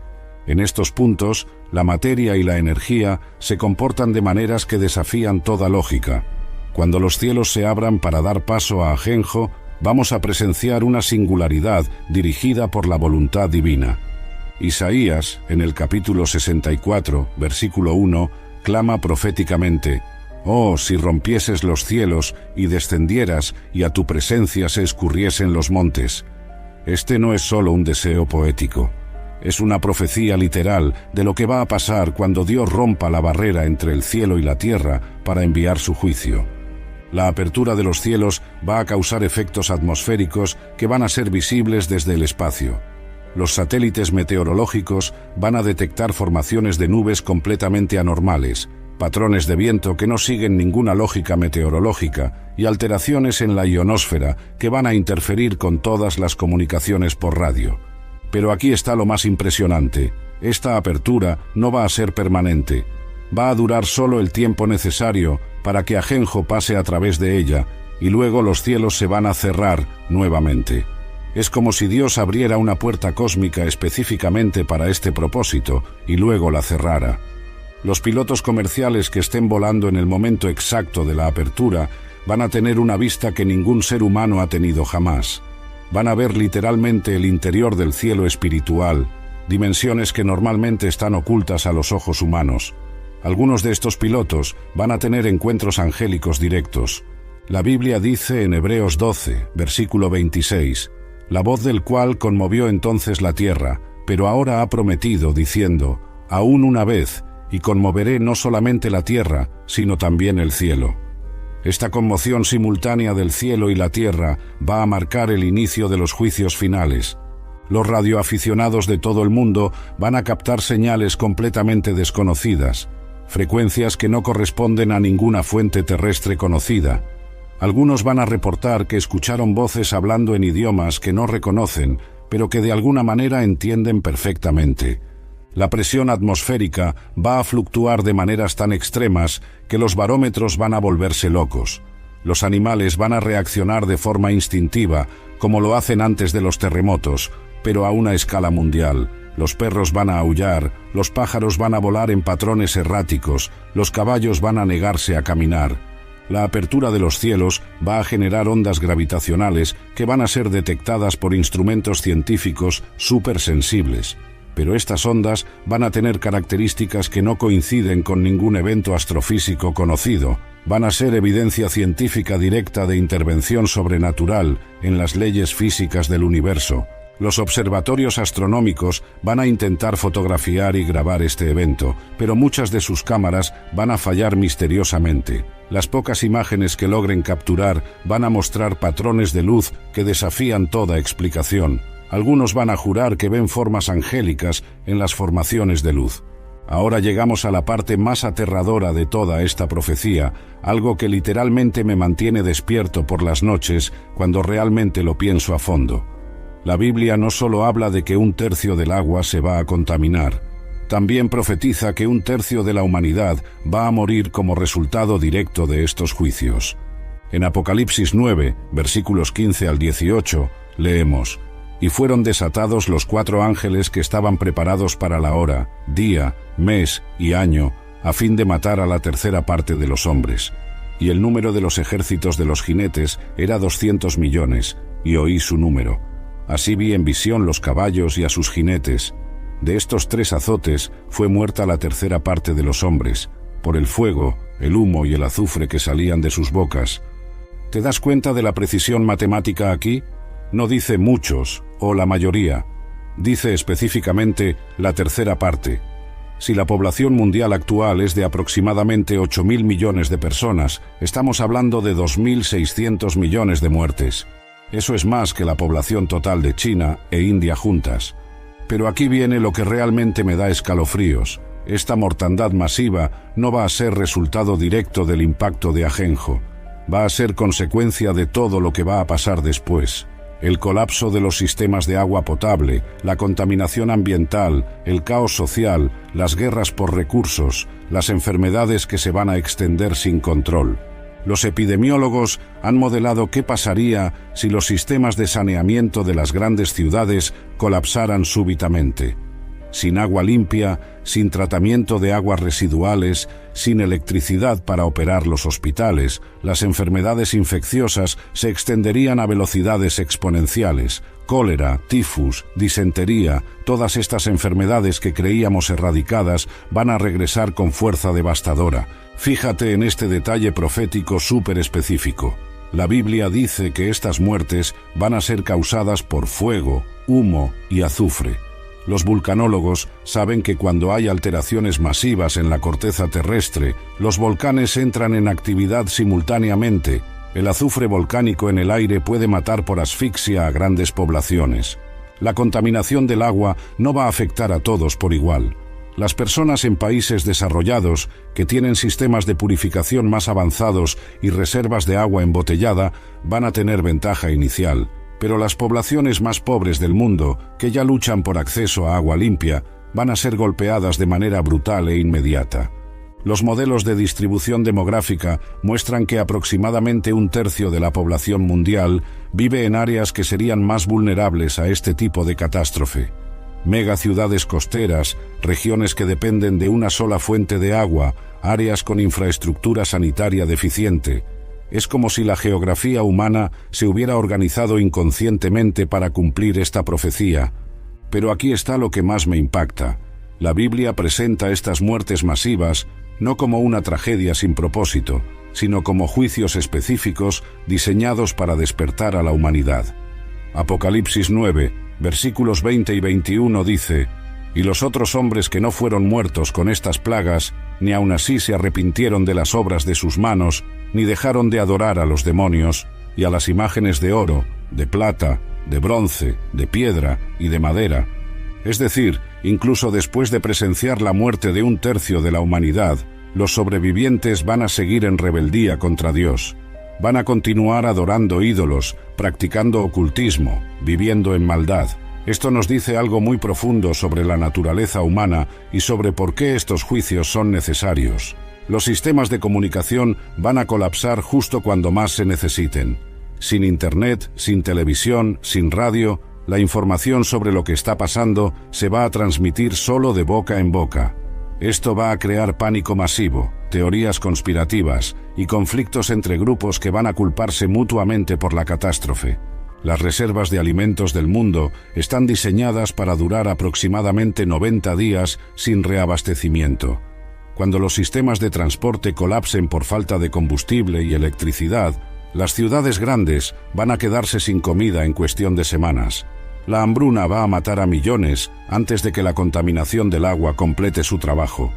En estos puntos, la materia y la energía se comportan de maneras que desafían toda lógica. Cuando los cielos se abran para dar paso a Ajenjo, vamos a presenciar una singularidad dirigida por la voluntad divina. Isaías, en el capítulo 64, versículo 1, clama proféticamente: «Oh, si rompieses los cielos y descendieras y a tu presencia se escurriesen los montes». Este no es solo un deseo poético. Es una profecía literal de lo que va a pasar cuando Dios rompa la barrera entre el cielo y la tierra para enviar su juicio. La apertura de los cielos va a causar efectos atmosféricos que van a ser visibles desde el espacio. Los satélites meteorológicos van a detectar formaciones de nubes completamente anormales, patrones de viento que no siguen ninguna lógica meteorológica y alteraciones en la ionosfera que van a interferir con todas las comunicaciones por radio. Pero aquí está lo más impresionante. Esta apertura no va a ser permanente. Va a durar solo el tiempo necesario para que Ajenjo pase a través de ella, y luego los cielos se van a cerrar nuevamente. Es como si Dios abriera una puerta cósmica específicamente para este propósito, y luego la cerrara. Los pilotos comerciales que estén volando en el momento exacto de la apertura van a tener una vista que ningún ser humano ha tenido jamás. Van a ver literalmente el interior del cielo espiritual, dimensiones que normalmente están ocultas a los ojos humanos. Algunos de estos pilotos van a tener encuentros angélicos directos. La Biblia dice en Hebreos 12, versículo 26, «La voz del cual conmovió entonces la tierra, pero ahora ha prometido, diciendo, aún una vez, y conmoveré no solamente la tierra, sino también el cielo». Esta conmoción simultánea del cielo y la tierra va a marcar el inicio de los juicios finales. Los radioaficionados de todo el mundo van a captar señales completamente desconocidas, frecuencias que no corresponden a ninguna fuente terrestre conocida. Algunos van a reportar que escucharon voces hablando en idiomas que no reconocen, pero que de alguna manera entienden perfectamente. La presión atmosférica va a fluctuar de maneras tan extremas que los barómetros van a volverse locos. Los animales van a reaccionar de forma instintiva, como lo hacen antes de los terremotos, pero a una escala mundial. Los perros van a aullar, los pájaros van a volar en patrones erráticos, los caballos van a negarse a caminar. La apertura de los cielos va a generar ondas gravitacionales que van a ser detectadas por instrumentos científicos supersensibles. Pero estas ondas van a tener características que no coinciden con ningún evento astrofísico conocido. Van a ser evidencia científica directa de intervención sobrenatural en las leyes físicas del universo. Los observatorios astronómicos van a intentar fotografiar y grabar este evento, pero muchas de sus cámaras van a fallar misteriosamente. Las pocas imágenes que logren capturar van a mostrar patrones de luz que desafían toda explicación. Algunos van a jurar que ven formas angélicas en las formaciones de luz. Ahora llegamos a la parte más aterradora de toda esta profecía, algo que literalmente me mantiene despierto por las noches cuando realmente lo pienso a fondo. La Biblia no solo habla de que 1/3 del agua se va a contaminar, también profetiza que 1/3 de la humanidad va a morir como resultado directo de estos juicios. En Apocalipsis 9, versículos 15 al 18, leemos: y fueron desatados los 4 ángeles que estaban preparados para la hora, día, mes y año, a fin de matar a la tercera parte de los hombres. Y el número de los ejércitos de los jinetes era 200 millones, y oí su número. Así vi en visión los caballos y a sus jinetes. De estos 3 azotes fue muerta la tercera parte de los hombres, por el fuego, el humo y el azufre que salían de sus bocas. ¿Te das cuenta de la precisión matemática aquí? No dice muchos o la mayoría, dice específicamente la tercera parte. Si la población mundial actual es de aproximadamente 8.000 millones de personas, estamos hablando de 2.600 millones de muertes. Eso es más que la población total de China e India juntas. Pero aquí viene lo que realmente me da escalofríos. Esta mortandad masiva no va a ser resultado directo del impacto de Ajenjo. Va a ser consecuencia de todo lo que va a pasar después. El colapso de los sistemas de agua potable, la contaminación ambiental, el caos social, las guerras por recursos, las enfermedades que se van a extender sin control. Los epidemiólogos han modelado qué pasaría si los sistemas de saneamiento de las grandes ciudades colapsaran súbitamente. Sin agua limpia, sin tratamiento de aguas residuales, sin electricidad para operar los hospitales, las enfermedades infecciosas se extenderían a velocidades exponenciales. Cólera, tifus, disentería, todas estas enfermedades que creíamos erradicadas van a regresar con fuerza devastadora. Fíjate en este detalle profético súper específico. La Biblia dice que estas muertes van a ser causadas por fuego, humo y azufre. Los vulcanólogos saben que cuando hay alteraciones masivas en la corteza terrestre, los volcanes entran en actividad simultáneamente. El azufre volcánico en el aire puede matar por asfixia a grandes poblaciones. La contaminación del agua no va a afectar a todos por igual. Las personas en países desarrollados, que tienen sistemas de purificación más avanzados y reservas de agua embotellada, van a tener ventaja inicial. Pero las poblaciones más pobres del mundo, que ya luchan por acceso a agua limpia, van a ser golpeadas de manera brutal e inmediata. Los modelos de distribución demográfica muestran que aproximadamente 1/3 de la población mundial vive en áreas que serían más vulnerables a este tipo de catástrofe. Megaciudades costeras, regiones que dependen de una sola fuente de agua, áreas con infraestructura sanitaria deficiente. Es como si la geografía humana se hubiera organizado inconscientemente para cumplir esta profecía. Pero aquí está lo que más me impacta. La Biblia presenta estas muertes masivas no como una tragedia sin propósito, sino como juicios específicos diseñados para despertar a la humanidad. Apocalipsis 9, versículos 20 y 21 dice: «Y los otros hombres que no fueron muertos con estas plagas, ni aun así se arrepintieron de las obras de sus manos, ni dejaron de adorar a los demonios y a las imágenes de oro, de plata, de bronce, de piedra y de madera». Es decir, incluso después de presenciar la muerte de 1/3 de la humanidad, los sobrevivientes van a seguir en rebeldía contra Dios. Van a continuar adorando ídolos, practicando ocultismo, viviendo en maldad. Esto nos dice algo muy profundo sobre la naturaleza humana y sobre por qué estos juicios son necesarios. Los sistemas de comunicación van a colapsar justo cuando más se necesiten. Sin internet, sin televisión, sin radio, la información sobre lo que está pasando se va a transmitir solo de boca en boca. Esto va a crear pánico masivo, teorías conspirativas y conflictos entre grupos que van a culparse mutuamente por la catástrofe. Las reservas de alimentos del mundo están diseñadas para durar aproximadamente 90 días sin reabastecimiento. Cuando los sistemas de transporte colapsen por falta de combustible y electricidad, las ciudades grandes van a quedarse sin comida en cuestión de semanas. La hambruna va a matar a millones antes de que la contaminación del agua complete su trabajo.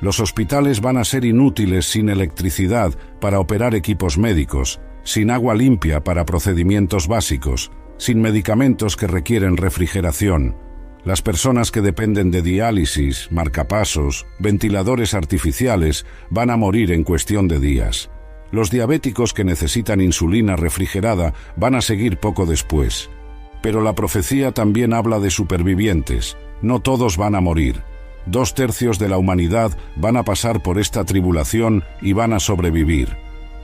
Los hospitales van a ser inútiles sin electricidad para operar equipos médicos, sin agua limpia para procedimientos básicos, sin medicamentos que requieren refrigeración. Las personas que dependen de diálisis, marcapasos, ventiladores artificiales van a morir en cuestión de días. Los diabéticos que necesitan insulina refrigerada van a seguir poco después. Pero la profecía también habla de supervivientes. No todos van a morir. 2/3 de la humanidad van a pasar por esta tribulación y van a sobrevivir.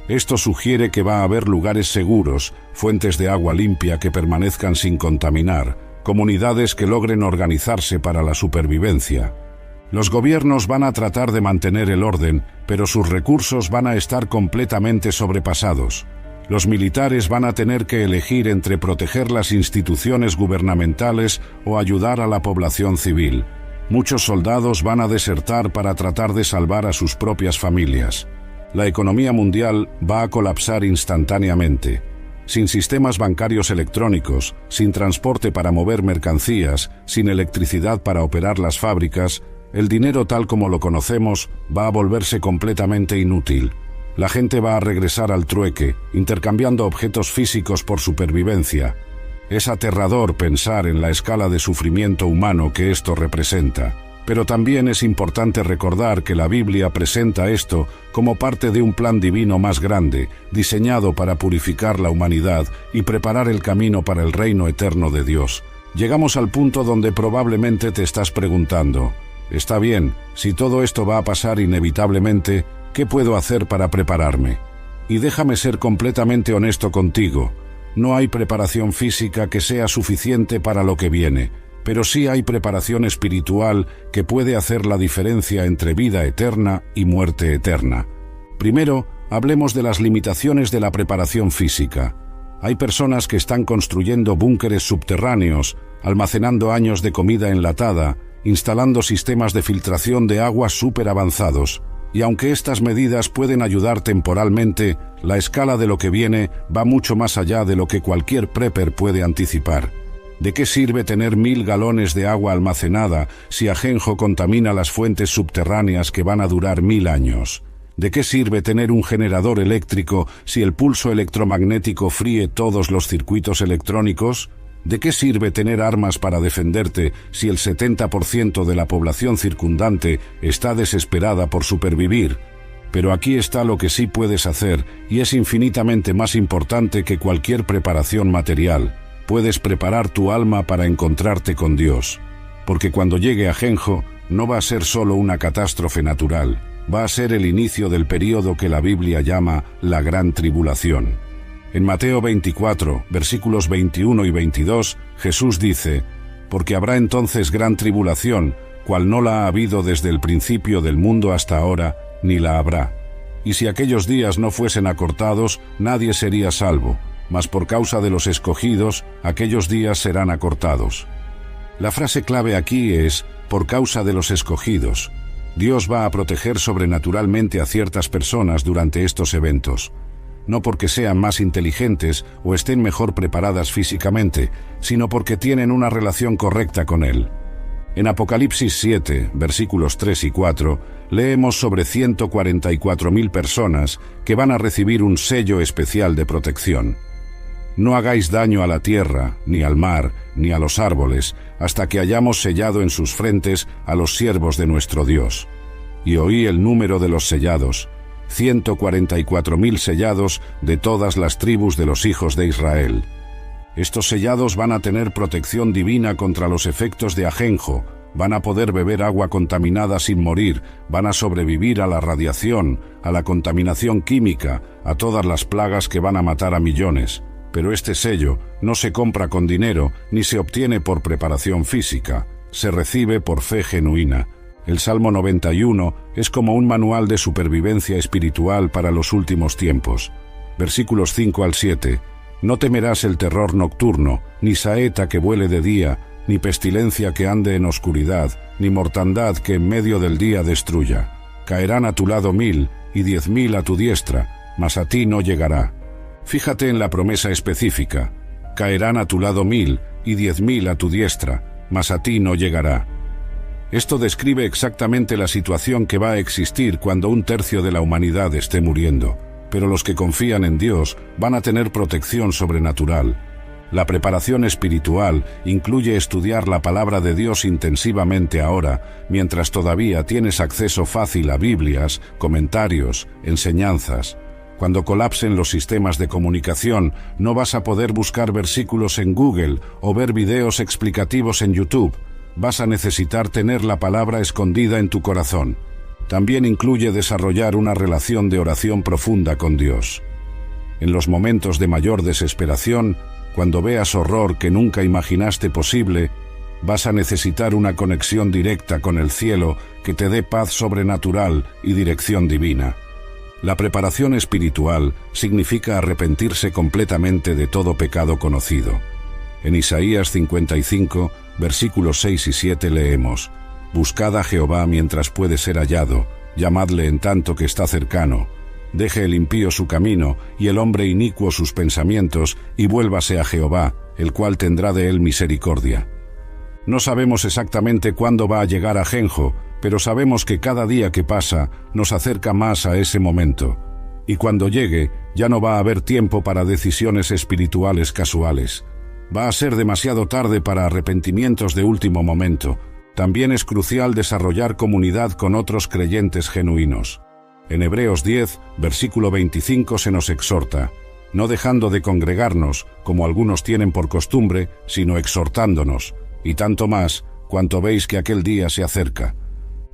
Esto sugiere que va a haber lugares seguros, fuentes de agua limpia que permanezcan sin contaminar, comunidades que logren organizarse para la supervivencia. Los gobiernos van a tratar de mantener el orden, pero sus recursos van a estar completamente sobrepasados. Los militares van a tener que elegir entre proteger las instituciones gubernamentales o ayudar a la población civil. Muchos soldados van a desertar para tratar de salvar a sus propias familias. La economía mundial va a colapsar instantáneamente. Sin sistemas bancarios electrónicos, sin transporte para mover mercancías, sin electricidad para operar las fábricas, el dinero tal como lo conocemos va a volverse completamente inútil. La gente va a regresar al trueque, intercambiando objetos físicos por supervivencia. Es aterrador pensar en la escala de sufrimiento humano que esto representa. Pero también es importante recordar que la Biblia presenta esto como parte de un plan divino más grande, diseñado para purificar la humanidad y preparar el camino para el reino eterno de Dios. Llegamos al punto donde probablemente te estás preguntando, está bien, si todo esto va a pasar inevitablemente, ¿qué puedo hacer para prepararme? Y déjame ser completamente honesto contigo, no hay preparación física que sea suficiente para lo que viene. Pero sí hay preparación espiritual que puede hacer la diferencia entre vida eterna y muerte eterna. Primero, hablemos de las limitaciones de la preparación física. Hay personas que están construyendo búnkeres subterráneos, almacenando años de comida enlatada, instalando sistemas de filtración de agua súper avanzados. Y aunque estas medidas pueden ayudar temporalmente, la escala de lo que viene va mucho más allá de lo que cualquier prepper puede anticipar. ¿De qué sirve tener 1000 galones de agua almacenada si Ajenjo contamina las fuentes subterráneas que van a durar 1000 años? ¿De qué sirve tener un generador eléctrico si el pulso electromagnético fríe todos los circuitos electrónicos? ¿De qué sirve tener armas para defenderte si el 70% de la población circundante está desesperada por supervivir? Pero aquí está lo que sí puedes hacer, y es infinitamente más importante que cualquier preparación material. Puedes preparar tu alma para encontrarte con Dios. Porque cuando llegue Ajenjo, no va a ser solo una catástrofe natural, va a ser el inicio del período que la Biblia llama la Gran Tribulación. En Mateo 24, versículos 21 y 22, Jesús dice, «Porque habrá entonces gran tribulación, cual no la ha habido desde el principio del mundo hasta ahora, ni la habrá. Y si aquellos días no fuesen acortados, nadie sería salvo. Mas por causa de los escogidos, aquellos días serán acortados». La frase clave aquí es, por causa de los escogidos. Dios va a proteger sobrenaturalmente a ciertas personas durante estos eventos. No porque sean más inteligentes o estén mejor preparadas físicamente, sino porque tienen una relación correcta con Él. En Apocalipsis 7, versículos 3 y 4, leemos sobre 144.000 personas que van a recibir un sello especial de protección. No hagáis daño a la tierra, ni al mar, ni a los árboles, hasta que hayamos sellado en sus frentes a los siervos de nuestro Dios. Y oí el número de los sellados, 144.000 sellados de todas las tribus de los hijos de Israel. Estos sellados van a tener protección divina contra los efectos de Ajenjo, van a poder beber agua contaminada sin morir, van a sobrevivir a la radiación, a la contaminación química, a todas las plagas que van a matar a millones. Pero este sello no se compra con dinero ni se obtiene por preparación física, se recibe por fe genuina. El Salmo 91 es como un manual de supervivencia espiritual para los últimos tiempos. Versículos 5 al 7. No temerás el terror nocturno, ni saeta que vuele de día, ni pestilencia que ande en oscuridad, ni mortandad que en medio del día destruya. Caerán a tu lado 1000 y 10.000 a tu diestra, mas a ti no llegará. Fíjate en la promesa específica. Caerán a tu lado 1000 y 10.000 a tu diestra, mas a ti no llegará. Esto describe exactamente la situación que va a existir cuando 1/3 de la humanidad esté muriendo. Pero los que confían en Dios van a tener protección sobrenatural. La preparación espiritual incluye estudiar la palabra de Dios intensivamente ahora, mientras todavía tienes acceso fácil a Biblias, comentarios, enseñanzas. Cuando colapsen los sistemas de comunicación, no vas a poder buscar versículos en Google o ver videos explicativos en YouTube. Vas a necesitar tener la palabra escondida en tu corazón. también incluye desarrollar una relación de oración profunda con Dios. En los momentos de mayor desesperación, cuando veas horror que nunca imaginaste posible, vas a necesitar una conexión directa con el cielo que te dé paz sobrenatural y dirección divina. La preparación espiritual significa arrepentirse completamente de todo pecado conocido. En Isaías 55, versículos 6 y 7 leemos: «Buscad a Jehová mientras puede ser hallado, llamadle en tanto que está cercano. Deje el impío su camino y el hombre inicuo sus pensamientos, y vuélvase a Jehová, el cual tendrá de él misericordia». No sabemos exactamente cuándo va a llegar Ajenjo, pero sabemos que cada día que pasa nos acerca más a ese momento. Y cuando llegue, ya no va a haber tiempo para decisiones espirituales casuales. Va a ser demasiado tarde para arrepentimientos de último momento. También es crucial desarrollar comunidad con otros creyentes genuinos. En Hebreos 10, versículo 25 se nos exhorta: «No dejando de congregarnos, como algunos tienen por costumbre, sino exhortándonos, y tanto más, cuanto veis que aquel día se acerca».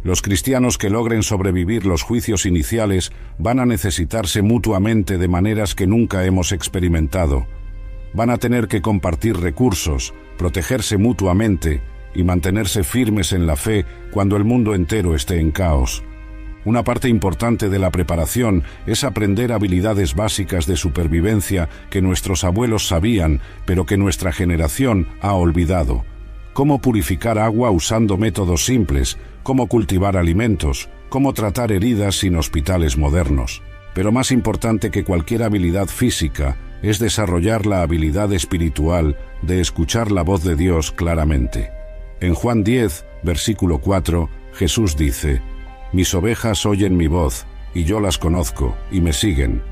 Los cristianos que logren sobrevivir los juicios iniciales van a necesitarse mutuamente de maneras que nunca hemos experimentado. Van a tener que compartir recursos, protegerse mutuamente y mantenerse firmes en la fe cuando el mundo entero esté en caos. Una parte importante de la preparación es aprender habilidades básicas de supervivencia que nuestros abuelos sabían, pero que nuestra generación ha olvidado. Cómo purificar agua usando métodos simples, cómo cultivar alimentos, cómo tratar heridas sin hospitales modernos. Pero más importante que cualquier habilidad física es desarrollar la habilidad espiritual de escuchar la voz de Dios claramente. En Juan 10, versículo 4, Jesús dice: «Mis ovejas oyen mi voz, y yo las conozco, y me siguen».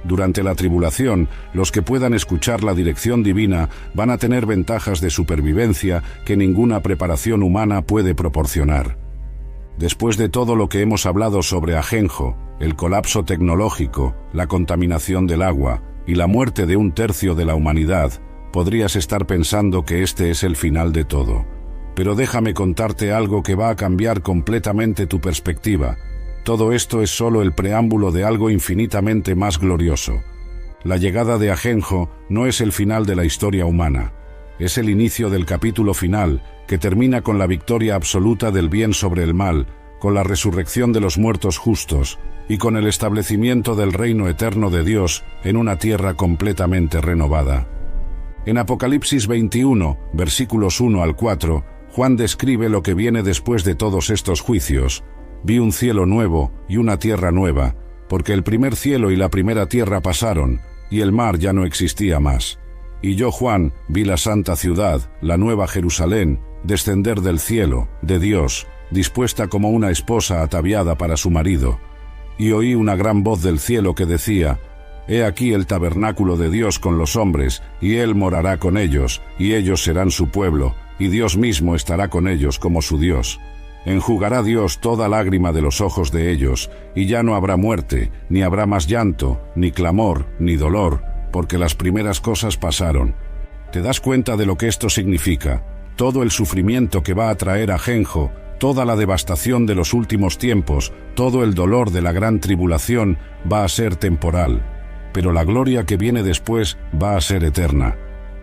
Durante la tribulación, los que puedan escuchar la dirección divina van a tener ventajas de supervivencia que ninguna preparación humana puede proporcionar. Después de todo lo que hemos hablado sobre Ajenjo, el colapso tecnológico, la contaminación del agua y la muerte de 1/3 de la humanidad, podrías estar pensando que este es el final de todo. Pero déjame contarte algo que va a cambiar completamente tu perspectiva. Todo esto es solo el preámbulo de algo infinitamente más glorioso. La llegada de Ajenjo no es el final de la historia humana. Es el inicio del capítulo final, que termina con la victoria absoluta del bien sobre el mal, con la resurrección de los muertos justos y con el establecimiento del reino eterno de Dios en una tierra completamente renovada. En Apocalipsis 21, versículos 1 al 4, Juan describe lo que viene después de todos estos juicios. «Vi un cielo nuevo y una tierra nueva, porque el primer cielo y la primera tierra pasaron, y el mar ya no existía más. Y yo, Juan, vi la santa ciudad, la nueva Jerusalén, descender del cielo, de Dios, dispuesta como una esposa ataviada para su marido. Y oí una gran voz del cielo que decía: He aquí el tabernáculo de Dios con los hombres, y Él morará con ellos, y ellos serán su pueblo, y Dios mismo estará con ellos como su Dios. Enjugará Dios toda lágrima de los ojos de ellos, y ya no habrá muerte, ni habrá más llanto, ni clamor, ni dolor, porque las primeras cosas pasaron». ¿Te das cuenta de lo que esto significa? Todo el sufrimiento que va a traer Ajenjo, toda la devastación de los últimos tiempos, todo el dolor de la gran tribulación va a ser temporal, pero la gloria que viene después va a ser eterna.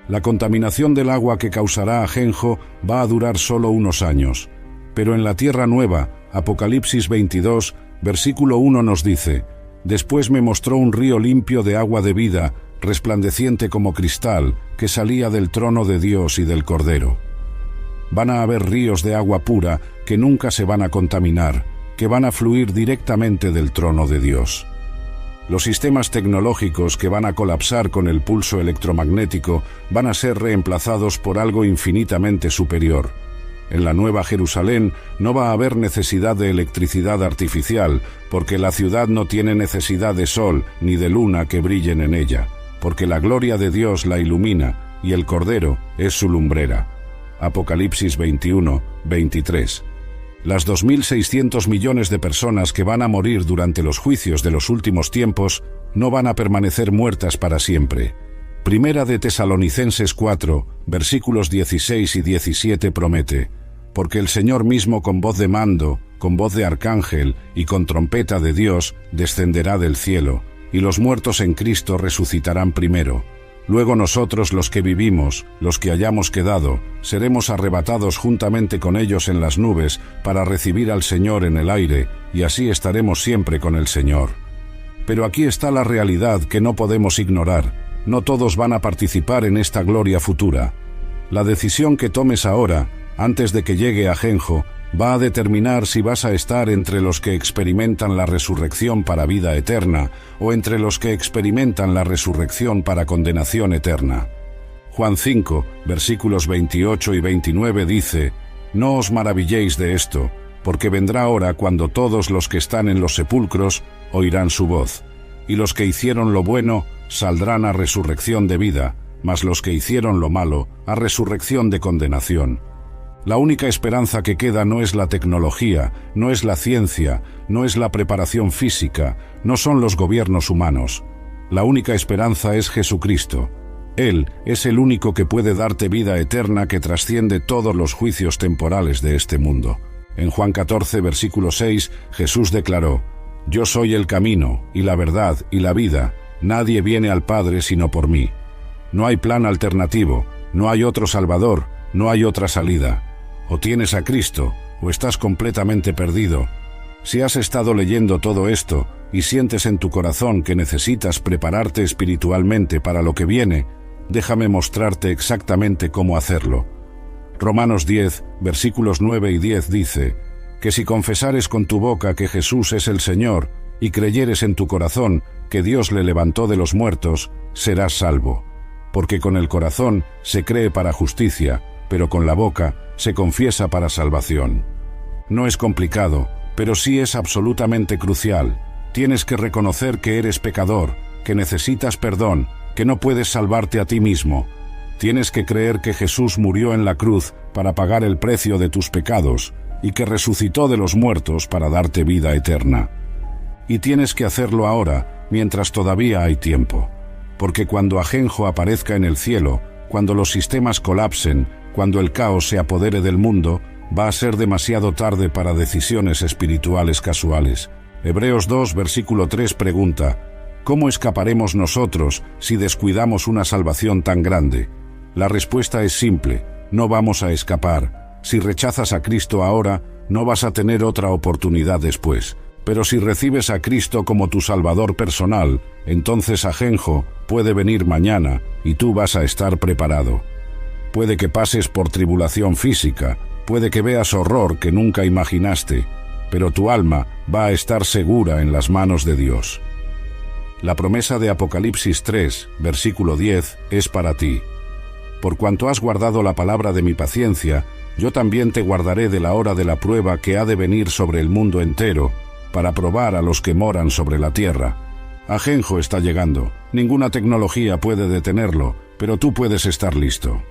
La contaminación del agua que causará Ajenjo va a durar solo unos años. Pero en la tierra nueva, Apocalipsis 22, versículo 1 nos dice: «Después me mostró un río limpio de agua de vida, resplandeciente como cristal, que salía del trono de Dios y del Cordero». Van a haber ríos de agua pura que nunca se van a contaminar, que van a fluir directamente del trono de Dios. Los sistemas tecnológicos que van a colapsar con el pulso electromagnético van a ser reemplazados por algo infinitamente superior. En la Nueva Jerusalén no va a haber necesidad de electricidad artificial, porque la ciudad no tiene necesidad de sol ni de luna que brillen en ella, porque la gloria de Dios la ilumina y el Cordero es su lumbrera. Apocalipsis 21, 23. Las 2.600 millones de personas que van a morir durante los juicios de los últimos tiempos no van a permanecer muertas para siempre. Primera de Tesalonicenses 4, versículos 16 y 17 promete: «Porque el Señor mismo con voz de mando, con voz de arcángel y con trompeta de Dios, descenderá del cielo, y los muertos en Cristo resucitarán primero. Luego nosotros los que vivimos, los que hayamos quedado, seremos arrebatados juntamente con ellos en las nubes para recibir al Señor en el aire, y así estaremos siempre con el Señor. Pero aquí está la realidad que no podemos ignorar. No todos van a participar en esta gloria futura. La decisión que tomes ahora, antes de que llegue Ajenjo, va a determinar si vas a estar entre los que experimentan la resurrección para vida eterna o entre los que experimentan la resurrección para condenación eterna. Juan 5, versículos 28 y 29 dice: «No os maravilléis de esto, porque vendrá hora cuando todos los que están en los sepulcros oirán su voz, y los que hicieron lo bueno saldrán a resurrección de vida, mas los que hicieron lo malo a resurrección de condenación». La única esperanza que queda no es la tecnología, no es la ciencia, no es la preparación física, no son los gobiernos humanos. La única esperanza es Jesucristo. Él es el único que puede darte vida eterna que trasciende todos los juicios temporales de este mundo. En Juan 14, versículo 6, Jesús declaró: «Yo soy el camino, y la verdad, y la vida. Nadie viene al Padre sino por mí». No hay plan alternativo, no hay otro Salvador, no hay otra salida. O tienes a Cristo, o estás completamente perdido. Si has estado leyendo todo esto y sientes en tu corazón que necesitas prepararte espiritualmente para lo que viene, déjame mostrarte exactamente cómo hacerlo. Romanos 10, versículos 9 y 10 dice que si confesares con tu boca que Jesús es el Señor y creyeres en tu corazón que Dios le levantó de los muertos, serás salvo. Porque con el corazón se cree para justicia, pero con la boca se confiesa para salvación. No es complicado, pero sí es absolutamente crucial. Tienes que reconocer que eres pecador, que necesitas perdón, que no puedes salvarte a ti mismo. Tienes que creer que Jesús murió en la cruz para pagar el precio de tus pecados y que resucitó de los muertos para darte vida eterna. Y tienes que hacerlo ahora, mientras todavía hay tiempo. Porque cuando Ajenjo aparezca en el cielo, cuando los sistemas colapsen, cuando el caos se apodere del mundo, va a ser demasiado tarde para decisiones espirituales casuales. Hebreos 2, versículo 3 pregunta: ¿cómo escaparemos nosotros si descuidamos una salvación tan grande? La respuesta es simple: no vamos a escapar. Si rechazas a Cristo ahora, no vas a tener otra oportunidad después. Pero si recibes a Cristo como tu Salvador personal, entonces Ajenjo puede venir mañana y tú vas a estar preparado. Puede que pases por tribulación física, puede que veas horror que nunca imaginaste, pero tu alma va a estar segura en las manos de Dios. La promesa de Apocalipsis 3, versículo 10, es para ti. Por cuanto has guardado la palabra de mi paciencia, yo también te guardaré de la hora de la prueba que ha de venir sobre el mundo entero, para probar a los que moran sobre la tierra. Ajenjo está llegando. Ninguna tecnología puede detenerlo, pero tú puedes estar listo.